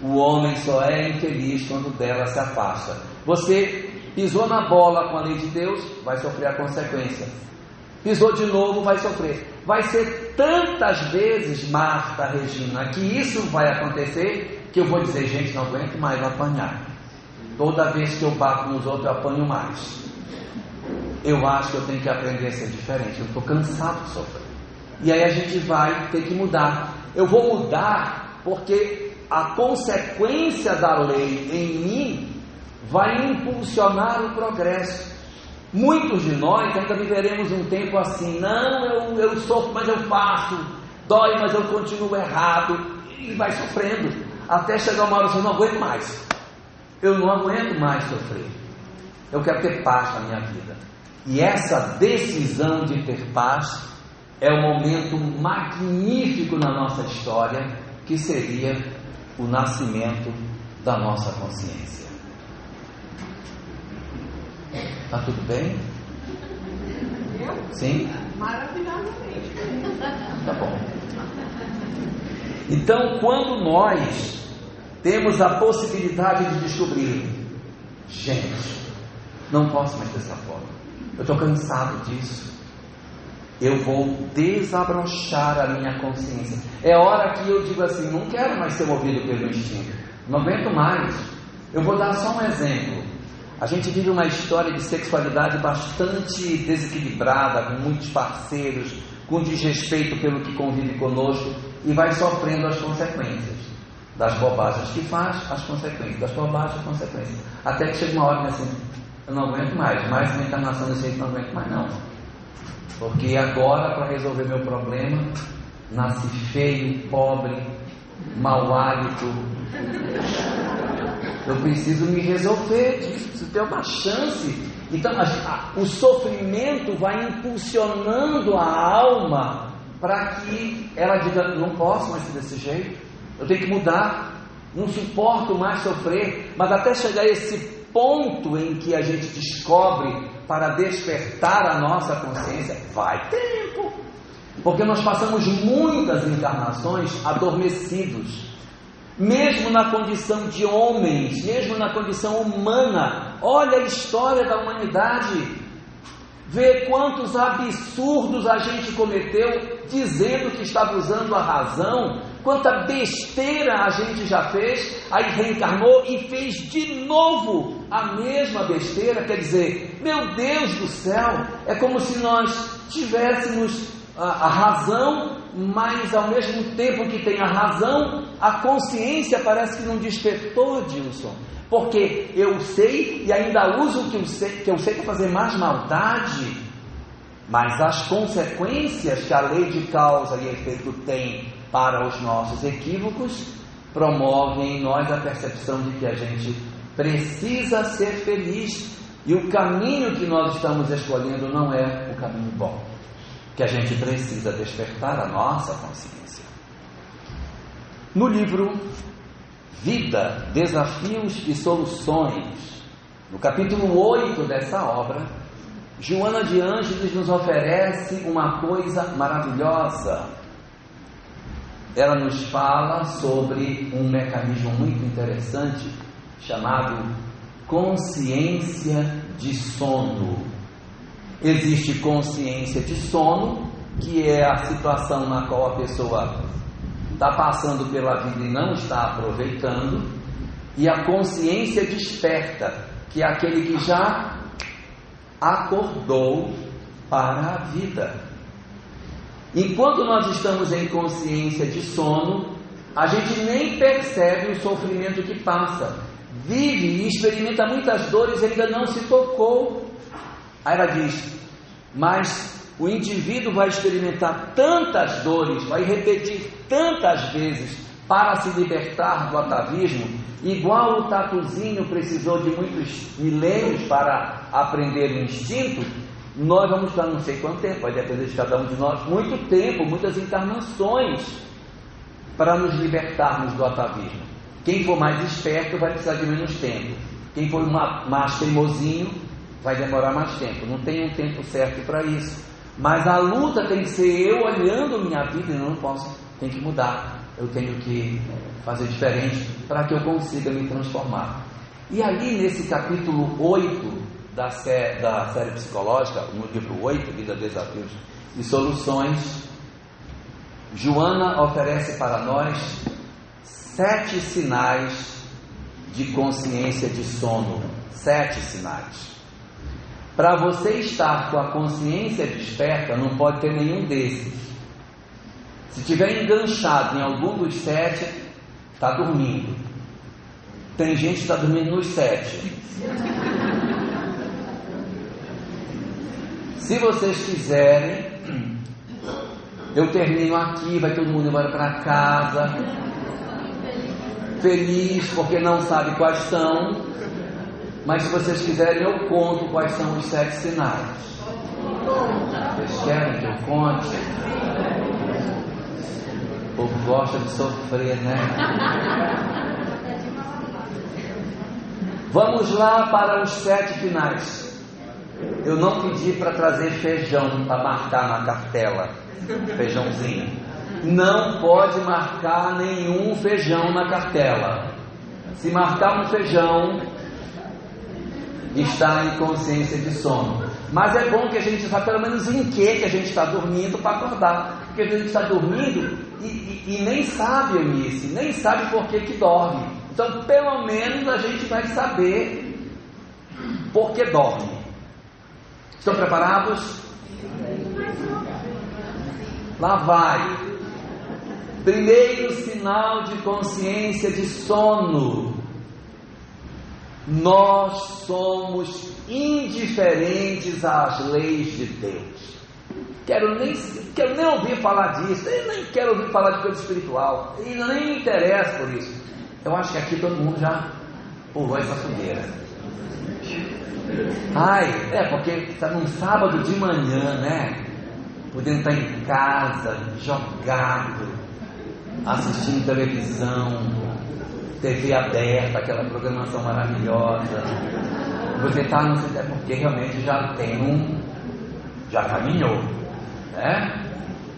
O homem só é infeliz quando dela se afasta. Você pisou na bola com a lei de Deus, vai sofrer a consequência. Pisou de novo, vai sofrer. Vai ser tantas vezes, Marta, Regina, que isso vai acontecer, que eu vou dizer, gente, não aguento mais apanhar. Toda vez que eu bato nos outros, eu apanho mais. Eu acho que eu tenho que aprender a ser diferente. Eu estou cansado de sofrer. E aí a gente vai ter que mudar. Eu vou mudar porque a consequência da lei em mim vai impulsionar o progresso. Muitos de nós ainda viveremos um tempo assim. Não, eu sofro, mas eu faço. Dói, mas eu continuo errado. E vai sofrendo. Até chegar uma hora que eu não aguento mais. Eu não aguento mais sofrer. Eu quero ter paz na minha vida. E essa decisão de ter paz é um momento magnífico na nossa história, que seria o nascimento da nossa consciência. Está tudo bem? Sim? Maravilhosamente. Tá bom. Então, quando nós temos a possibilidade de descobrir, gente, não posso mais dessa forma. Eu estou cansado disso. Eu vou desabrochar a minha consciência. É hora que eu digo assim, não quero mais ser movido pelo instinto. Não aguento mais. Eu vou dar só um exemplo. A gente vive uma história de sexualidade bastante desequilibrada, com muitos parceiros, com desrespeito pelo que convive conosco, e vai sofrendo as consequências. Das bobagens que faz, as consequências. Das bobagens, as consequências. Até que chega uma hora assim, eu não aguento mais uma encarnação desse jeito, não aguento mais não. Porque agora, para resolver meu problema, nasci feio, pobre, mau hálito. Eu preciso me resolver disso, preciso ter uma chance. Então o sofrimento vai impulsionando a alma para que ela diga, não posso mais ser desse jeito, eu tenho que mudar, não suporto mais sofrer. Mas até chegar a esse ponto em que a gente descobre para despertar a nossa consciência, vai tempo, porque nós passamos muitas encarnações adormecidos, mesmo na condição de homens, mesmo na condição humana. Olha a história da humanidade, vê quantos absurdos a gente cometeu dizendo que estava usando a razão, quanta besteira a gente já fez, aí reencarnou e fez de novo a mesma besteira. Quer dizer, meu Deus do céu, é como se nós tivéssemos a razão, mas ao mesmo tempo que tem a razão, a consciência parece que não despertou, Dilson, porque eu sei e ainda uso o que eu sei para fazer mais maldade, mas as consequências que a lei de causa e efeito tem para os nossos equívocos promovem em nós a percepção de que a gente precisa ser feliz, e o caminho que nós estamos escolhendo não é o caminho bom, que a gente precisa despertar a nossa consciência. No livro Vida, Desafios e Soluções, no capítulo 8 dessa obra, Joana de Ângeles nos oferece uma coisa maravilhosa. Ela nos fala sobre um mecanismo muito interessante chamado consciência de sono. Existe consciência de sono, que é a situação na qual a pessoa está passando pela vida e não está aproveitando, e a consciência desperta, que é aquele que já acordou para a vida. Enquanto nós estamos em consciência de sono, a gente nem percebe o sofrimento que passa. Vive e experimenta muitas dores e ainda não se tocou. Aí ela diz: mas o indivíduo vai experimentar tantas dores, vai repetir tantas vezes para se libertar do atavismo, igual o tatuzinho precisou de muitos milênios para aprender o instinto. Nós vamos estar não sei quanto tempo, vai depender de cada um de nós, muito tempo, muitas encarnações, para nos libertarmos do atavismo. Quem for mais esperto vai precisar de menos tempo. Quem for mais teimosinho vai demorar mais tempo. Não tem um tempo certo para isso. Mas a luta tem que ser eu olhando minha vida e não posso, tem que mudar. Eu tenho que fazer diferente para que eu consiga me transformar. E ali nesse capítulo 8 da série psicológica, no livro 8, Vida, Desafios e Soluções, Joana oferece para nós 7 sinais de consciência de sono. 7 sinais. Para você estar com a consciência desperta, não pode ter nenhum desses. Se tiver enganchado em algum dos 7, está dormindo. Tem gente que está dormindo nos 7. Se vocês quiserem, eu termino aqui, vai todo mundo embora para casa, feliz, porque não sabe quais são. Mas se vocês quiserem, eu conto quais são os 7 sinais. Vocês querem que eu conte? O povo gosta de sofrer, né? Vamos lá para os 7 finais. Eu não pedi para trazer feijão para marcar na cartela. Feijãozinho. Não pode marcar nenhum feijão na cartela. Se marcar um feijão, está em consciência de sono. Mas é bom que a gente saiba pelo menos em que a gente está dormindo para acordar. Porque a gente está dormindo e nem sabe, Eunice, nem sabe por que dorme. Então pelo menos a gente vai saber por que dorme. Estão preparados? Lá vai. Primeiro sinal de consciência de sono: nós somos indiferentes às leis de Deus. Quero nem ouvir falar disso, eu nem quero ouvir falar de coisa espiritual, e nem me interessa por isso. Eu acho que aqui todo mundo já pulou essa fogueira. Porque está num sábado de manhã, né? Podendo estar em casa, jogado, assistindo televisão, TV aberta, aquela programação maravilhosa. Você está, não sei, porque realmente já caminhou, né?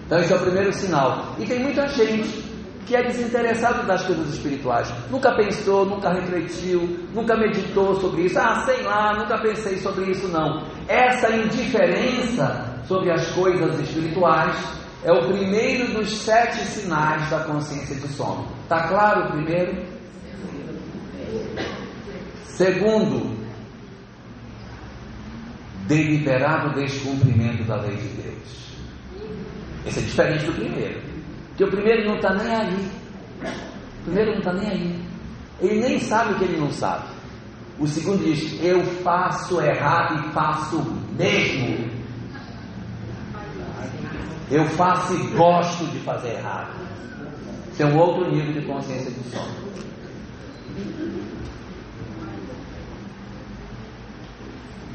Então esse é o primeiro sinal. E tem muita gente que é desinteressado das coisas espirituais, nunca pensou, nunca refletiu, nunca meditou sobre isso. Sei lá, nunca pensei sobre isso não. Essa indiferença sobre as coisas espirituais é o primeiro dos 7 sinais da consciência de sono. Está claro o primeiro? Segundo, deliberado descumprimento da lei de Deus. Esse é diferente do primeiro. Porque o primeiro não está nem aí. O primeiro não está nem aí. Ele nem sabe o que ele não sabe. O segundo diz: eu faço errado e faço mesmo. Eu faço e gosto de fazer errado. Esse é um outro nível de consciência do sono.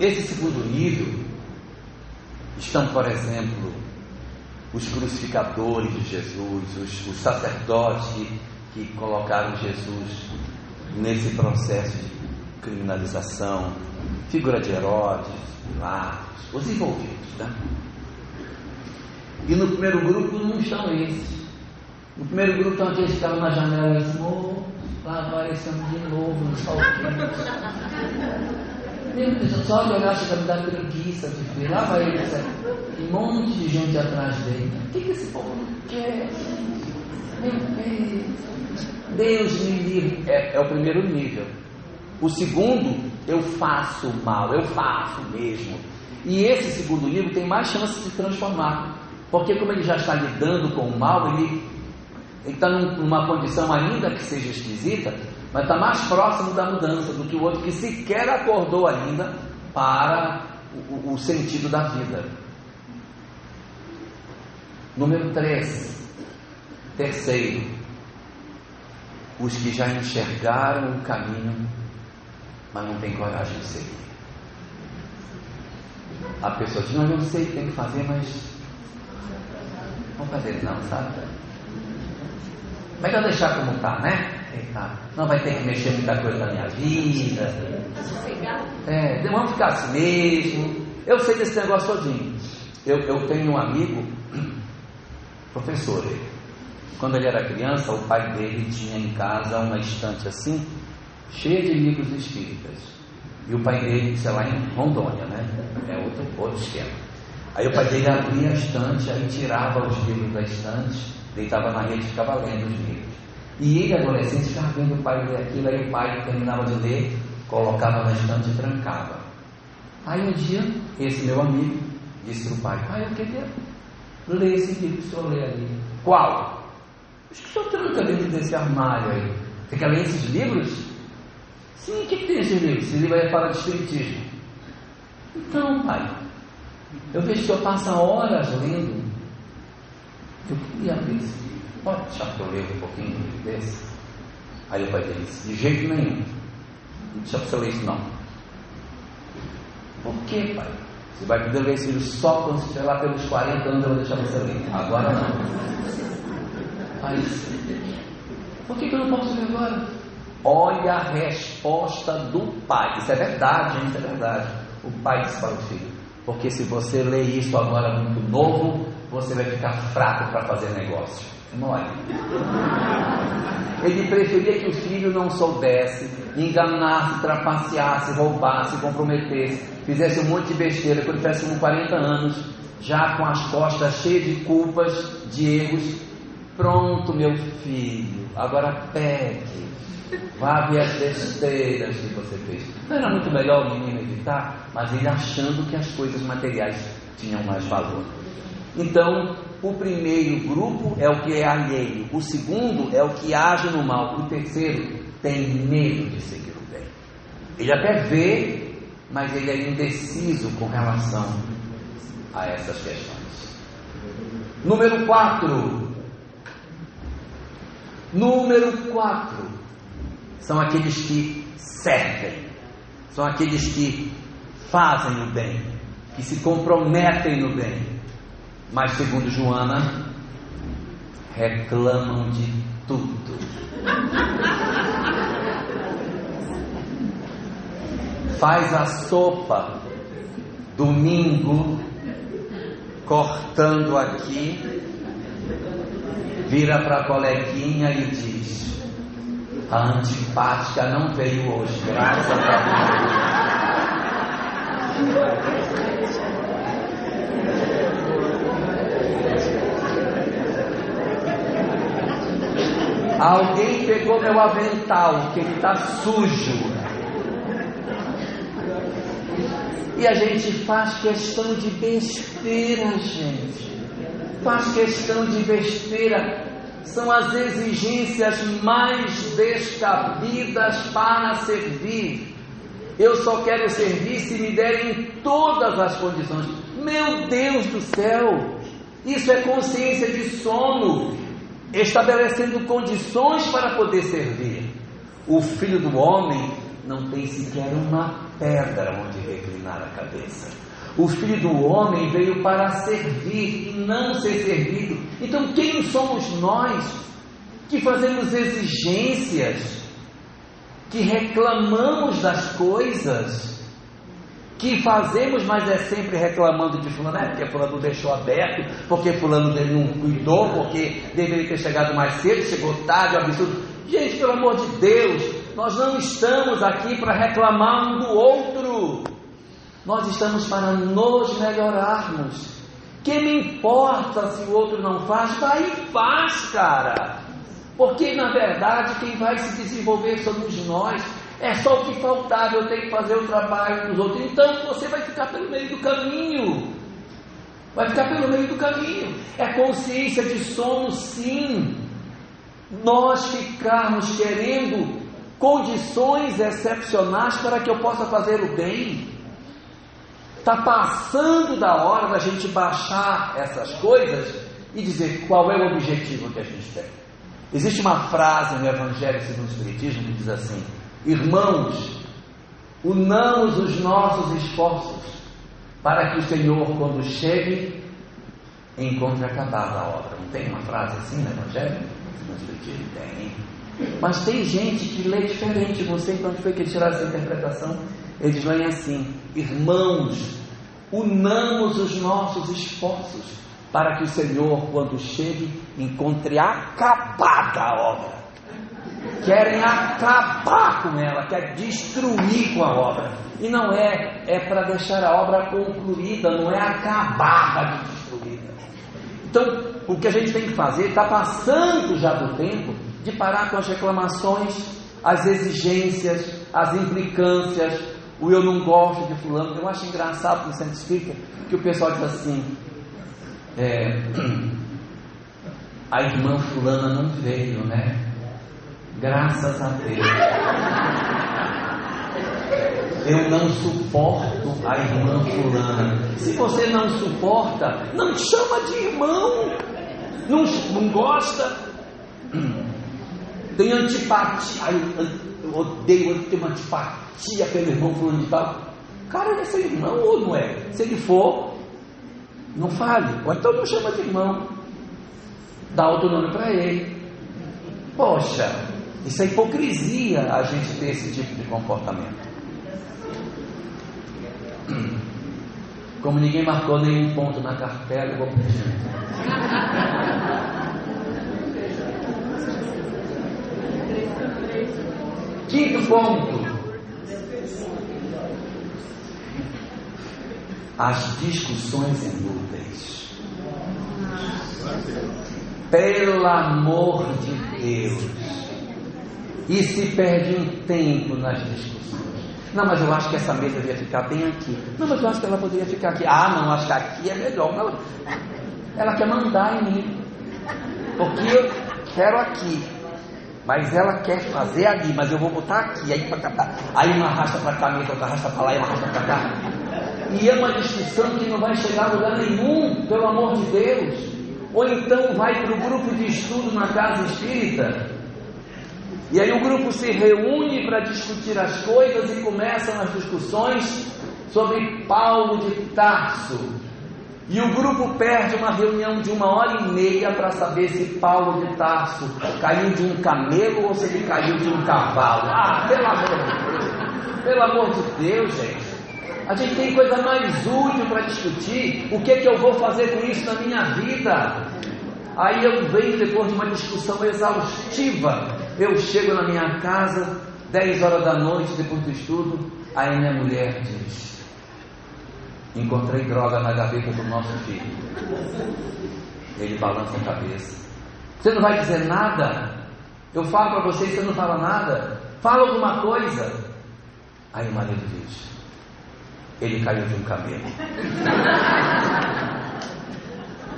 Esse segundo nível estão, por exemplo, os crucificadores de Jesus, os sacerdotes que colocaram Jesus nesse processo de criminalização, figura de Herodes, Pilatos, os envolvidos, né? E no primeiro grupo não estão esses. No primeiro grupo estão aqueles que estavam na janela e dizem: lá aparecemos de novo no sol quente. Meu Deus, só de olhar chega a me dar preguiça de ver. Lá vai ele, um monte de gente atrás dele. O que esse povo não quer? Meu Deus, Deus me livre. É o primeiro nível. O segundo, eu faço mal, eu faço mesmo. E esse segundo livro tem mais chance de transformar, porque como ele já está lidando com o mal, ele está numa condição ainda que seja esquisita, mas está mais próximo da mudança do que o outro que sequer acordou ainda para o sentido da vida. Número 3, terceiro, os que já enxergaram o caminho, mas não tem coragem de seguir. A pessoa diz, não, eu sei que tem que fazer, mas não fazer não, sabe? Melhor deixar como está, né? Não vai ter que mexer muita coisa na minha vida. Vamos ficar assim mesmo. Eu sei desse negócio todinho. Eu tenho um amigo, professor. Quando ele era criança, o pai dele tinha em casa uma estante assim, cheia de livros espíritas. E o pai dele, sei lá, em Rondônia, né? É outro esquema. Aí o pai dele abria a estante, aí tirava os livros da estante, deitava na rede e ficava lendo os livros. E ele, adolescente, ficava vendo o pai ler aquilo, aí o pai terminava de ler, colocava na estante e trancava. Aí um dia, esse meu amigo disse para o pai, pai, eu queria ler esse livro que o senhor lê ali. Qual? Acho que o senhor tranca dentro desse armário aí. Você quer ler esses livros? Sim, o que tem esse livro? Esse livro aí fala de espiritismo. Então, pai, eu vejo que o senhor passa horas lendo. Eu queria ver se pode deixar que eu leia um pouquinho desse. Aí o pai dele disse, de jeito nenhum. Não deixa para você ler isso não. Por que, pai? Você vai poder ler esse livro só quando você estiver lá pelos 40 anos, eu vou deixar você ler. Agora não. Aí, por que eu não posso ler agora? Olha a resposta do pai. Isso é verdade, gente, isso é verdade. O pai disse para o filho, porque se você ler isso agora muito novo, você vai ficar fraco para fazer negócio. Mole. Ele preferia que o filho não soubesse, enganasse, trapaceasse, roubasse, comprometesse, fizesse um monte de besteira, quando tivesse com 40 anos, já com as costas cheias de culpas, de erros. Pronto, meu filho, agora pegue, vá ver as besteiras que você fez. Não era muito melhor o menino evitar, mas ele achando que as coisas materiais tinham mais valor. Então, o primeiro grupo é o que é alheio, o segundo é o que age no mal, o terceiro tem medo de seguir o bem. Ele até vê, mas ele é indeciso com relação a essas questões. Número 4 são aqueles que servem, são aqueles que fazem o bem, que se comprometem no bem, mas segundo Joana, reclamam de tudo. Faz a sopa domingo, cortando aqui, vira para a coleguinha e diz, a antipática não veio hoje, graças a Deus. Alguém pegou meu avental, que ele está sujo. E a gente faz questão de besteira, gente. Faz questão de besteira. São as exigências mais descabidas para servir. Eu só quero servir se me derem todas as condições. Meu Deus do céu! Isso é consciência de sono, estabelecendo condições para poder servir. O Filho do Homem não tem sequer uma pedra onde reclinar a cabeça. O Filho do Homem veio para servir e não ser servido. Então quem somos nós que fazemos exigências, que reclamamos das coisas, que fazemos, mas é sempre reclamando de fulano, porque fulano deixou aberto, porque fulano dele não cuidou, porque deveria ter chegado mais cedo, chegou tarde, é um absurdo. Gente, pelo amor de Deus, nós não estamos aqui para reclamar um do outro, nós estamos para nos melhorarmos. Que me importa se o outro não faz? Vai e faz, cara, porque na verdade quem vai se desenvolver somos nós. É só o que faltava, eu tenho que fazer o trabalho dos outros. Então você vai ficar pelo meio do caminho. Vai ficar pelo meio do caminho. É consciência de sono, sim. Nós ficarmos querendo condições excepcionais para que eu possa fazer o bem. Está passando da hora da gente baixar essas coisas e dizer qual é o objetivo que a gente tem. Existe uma frase no Evangelho segundo o Espiritismo que diz assim: irmãos, unamos os nossos esforços para que o Senhor, quando chegue, encontre acabada a obra. Não tem uma frase assim no Evangelho segundo o Espiritismo? Tem. Mas tem gente que lê diferente. Não sei quando foi que eles tiraram essa interpretação. Eles leem assim: irmãos, unamos os nossos esforços para que o Senhor, quando chegue, encontre acabada a obra. Querem acabar com ela, quer destruir com a obra. E não é para deixar a obra concluída, não é acabada de destruída. Então, o que a gente tem que fazer, está passando já do tempo de parar com as reclamações, as exigências, as implicâncias, o eu não gosto de fulano. Eu acho engraçado no centro espírita que o pessoal diz assim: a irmã fulana não veio, né? Graças a Deus. Eu não suporto a irmã fulana. Se você não suporta, não chama de irmão. Não gosta. Tem antipatia. Eu odeio, eu tenho uma antipatia pelo irmão fulano de tal. Cara, ele é seu irmão ou não é? Se ele for, não fale. Ou então não chama de irmão. Dá outro nome para ele. Poxa, isso é hipocrisia, a gente ter esse tipo de comportamento. Como ninguém marcou nenhum ponto na cartela, eu vou pedir. Quinto ponto: as discussões inúteis. Pelo amor de Deus, e se perde um tempo nas discussões. Não, mas eu acho que essa mesa devia ficar bem aqui. Não, mas eu acho que ela poderia ficar aqui. Ah, não, acho que aqui é melhor. Não, ela quer mandar em mim, porque eu quero aqui, mas ela quer fazer ali, mas eu vou botar aqui. Aí uma arrasta para cá, outra arrasta para lá e uma arrasta para cá. E é uma discussão que não vai chegar a lugar nenhum, pelo amor de Deus. Ou então vai para o grupo de estudo na casa espírita, e aí o grupo se reúne para discutir as coisas e começam as discussões sobre Paulo de Tarso. E o grupo perde uma reunião de 1h30 para saber se Paulo de Tarso caiu de um camelo ou se ele caiu de um cavalo. Ah, pelo amor de Deus! Pelo amor de Deus, gente! A gente tem coisa mais útil para discutir. O que eu vou fazer com isso na minha vida? Aí eu venho depois de uma discussão exaustiva. Eu chego na minha casa, 10 horas da noite, depois do estudo. Aí minha mulher diz: encontrei droga na gaveta do nosso filho. Ele balança a cabeça. Você não vai dizer nada? Eu falo para você e você não fala nada? Fala alguma coisa. Aí o marido diz: ele caiu de um camelo.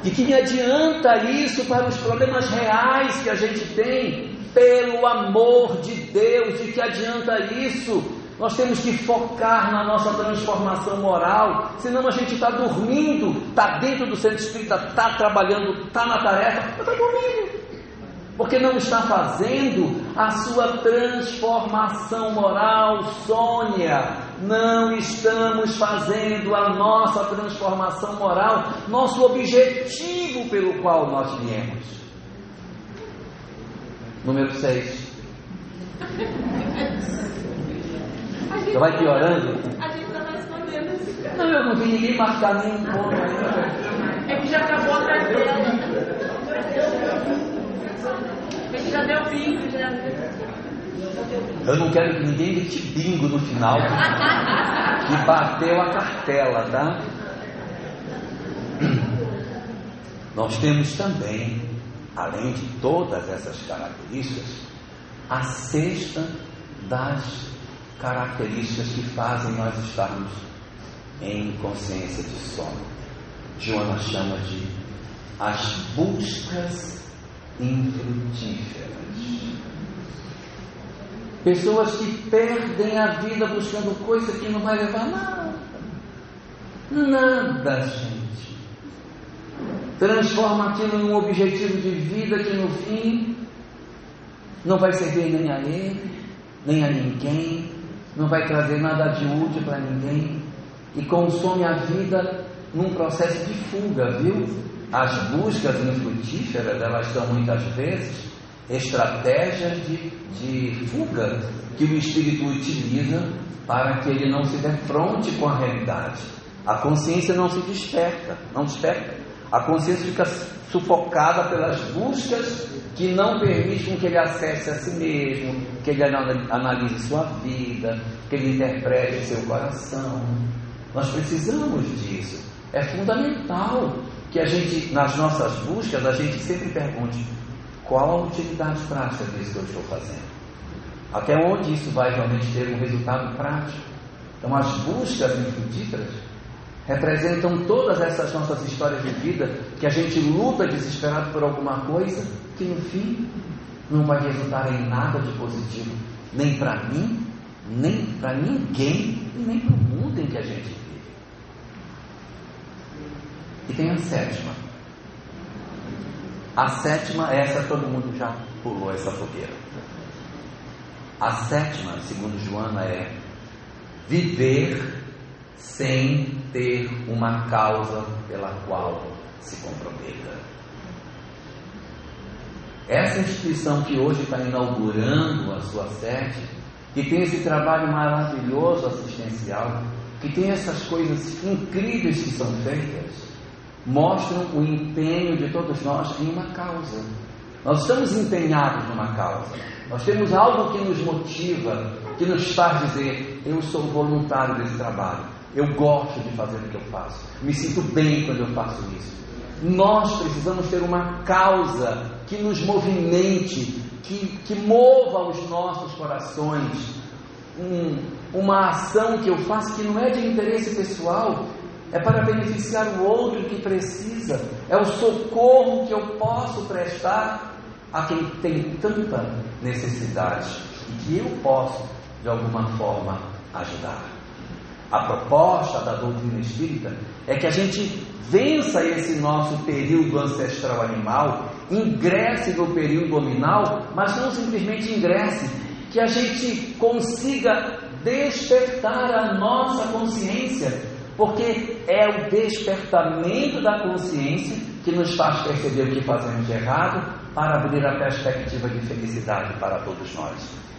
De que me adianta isso para os problemas reais que a gente tem? Pelo amor de Deus, de que adianta isso? Nós temos que focar na nossa transformação moral, senão a gente está dormindo, está dentro do centro espírita, está trabalhando, está na tarefa, mas está dormindo, porque não está fazendo a sua transformação moral. Sônia, não estamos fazendo a nossa transformação moral, nosso objetivo pelo qual nós viemos. Número 6. Já vai piorando? A gente está respondendo. Não, eu não vi ninguém marcar nenhum ponto ainda. É que já acabou a cartela. A gente já deu bingo, já. Eu não quero que ninguém grite bingo no final, que bateu a cartela, tá? Nós temos também, além de todas essas características, a sexta das características que fazem nós estarmos em consciência de sono. Joana chama de as buscas infrutíferas. Pessoas que perdem a vida buscando coisa que não vai levar nada. Nada, gente. Transforma aquilo num objetivo de vida que no fim não vai servir nem a ele, nem a ninguém, não vai trazer nada de útil para ninguém, e consome a vida num processo de fuga, viu? As buscas infrutíferas, elas são muitas vezes estratégias de fuga que o espírito utiliza para que ele não se defronte com a realidade. A consciência não se desperta, não desperta. A consciência fica sufocada pelas buscas que não permitem que ele acesse a si mesmo, que ele analise sua vida, que ele interprete seu coração. Nós precisamos disso. É fundamental que a gente, nas nossas buscas, a gente sempre pergunte: qual a utilidade prática disso que eu estou fazendo? Até onde isso vai realmente ter um resultado prático? Então, as buscas infrutíferas representam todas essas nossas histórias de vida que a gente luta desesperado por alguma coisa que no fim não vai resultar em nada de positivo, nem para mim, nem para ninguém, e nem para o mundo em que a gente vive. E tem a sétima. A sétima, essa todo mundo já pulou essa fogueira. A sétima, segundo Joana, é viver sem ter uma causa pela qual se comprometa. Essa instituição que hoje está inaugurando a sua sede, que tem esse trabalho maravilhoso assistencial, que tem essas coisas incríveis que são feitas, mostram o empenho de todos nós em uma causa. Nós estamos empenhados numa causa. Nós temos algo que nos motiva, que nos faz dizer: eu sou voluntário desse trabalho, eu gosto de fazer o que eu faço, me sinto bem quando eu faço isso. Nós precisamos ter uma causa que nos movimente, que mova os nossos corações. Uma ação que eu faço que não é de interesse pessoal, é para beneficiar o outro que precisa, é o socorro que eu posso prestar a quem tem tanta necessidade e que eu posso, de alguma forma, ajudar. A proposta da doutrina espírita é que a gente vença esse nosso período ancestral animal, ingresse no período hominal, mas não simplesmente ingresse, que a gente consiga despertar a nossa consciência, porque é o despertamento da consciência que nos faz perceber o que fazemos de errado, para abrir a perspectiva de felicidade para todos nós.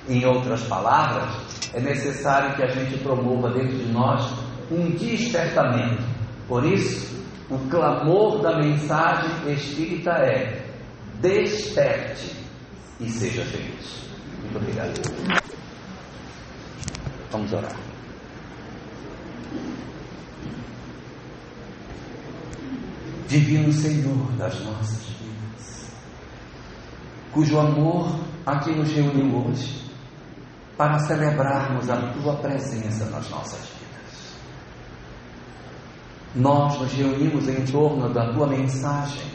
Em outras palavras, é necessário que a gente promova dentro de nós um despertamento. Por isso, o clamor da mensagem espírita é: desperte e seja feliz. Muito obrigado. Vamos orar. Divino Senhor das nossas vidas, cujo amor aqui nos reuniu hoje para celebrarmos a Tua presença nas nossas vidas. Nós nos reunimos em torno da Tua mensagem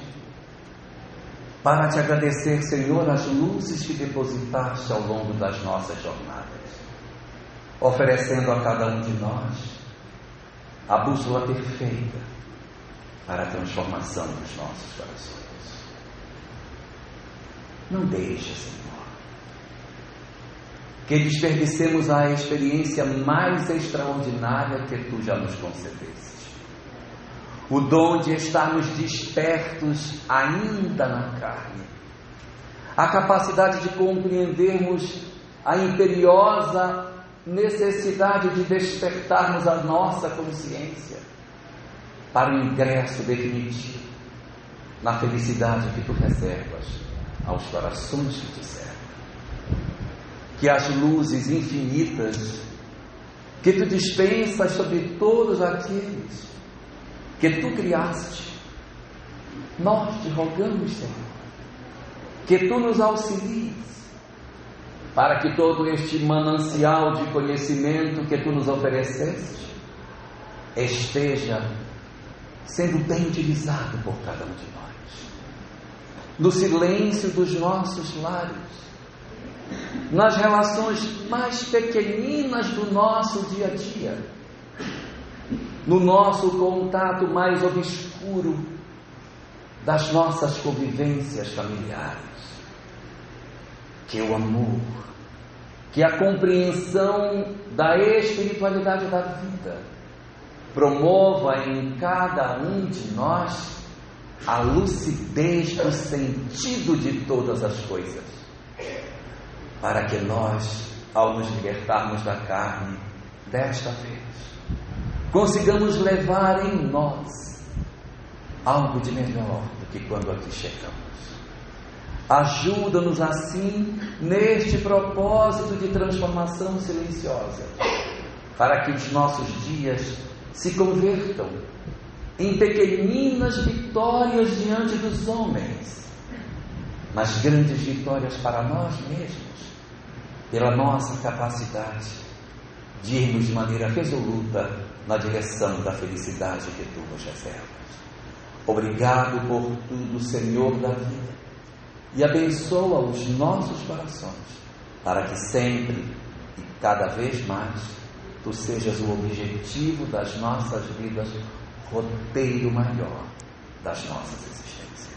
para Te agradecer, Senhor, as luzes que depositaste ao longo das nossas jornadas, oferecendo a cada um de nós a bússola perfeita para a transformação dos nossos corações. Não deixe, Senhor, que desperdicemos a experiência mais extraordinária que Tu já nos concedeste. O dom de estarmos despertos ainda na carne. A capacidade de compreendermos a imperiosa necessidade de despertarmos a nossa consciência para o ingresso definitivo na felicidade que Tu reservas aos corações que Te servem. Que as luzes infinitas que Tu dispensas sobre todos aqueles que Tu criaste, nós Te rogamos, Senhor, que Tu nos auxilies para que todo este manancial de conhecimento que tu nos ofereceste esteja sendo bem utilizado por cada um de nós, no silêncio dos nossos lares, nas relações mais pequeninas do nosso dia a dia, no nosso contato mais obscuro das nossas convivências familiares. Que o amor, que a compreensão da espiritualidade da vida promova em cada um de nós a lucidez do sentido de todas as coisas, para que nós, ao nos libertarmos da carne desta vez, consigamos levar em nós algo de melhor do que quando aqui chegamos. Ajuda-nos assim neste propósito de transformação silenciosa, para que os nossos dias se convertam em pequeninas vitórias diante dos homens, mas grandes vitórias para nós mesmos, pela nossa capacidade de irmos de maneira resoluta na direção da felicidade que tu nos reservas. Obrigado por tudo, Senhor da vida, e abençoa os nossos corações, para que sempre e cada vez mais tu sejas o objetivo das nossas vidas, roteiro maior das nossas existências.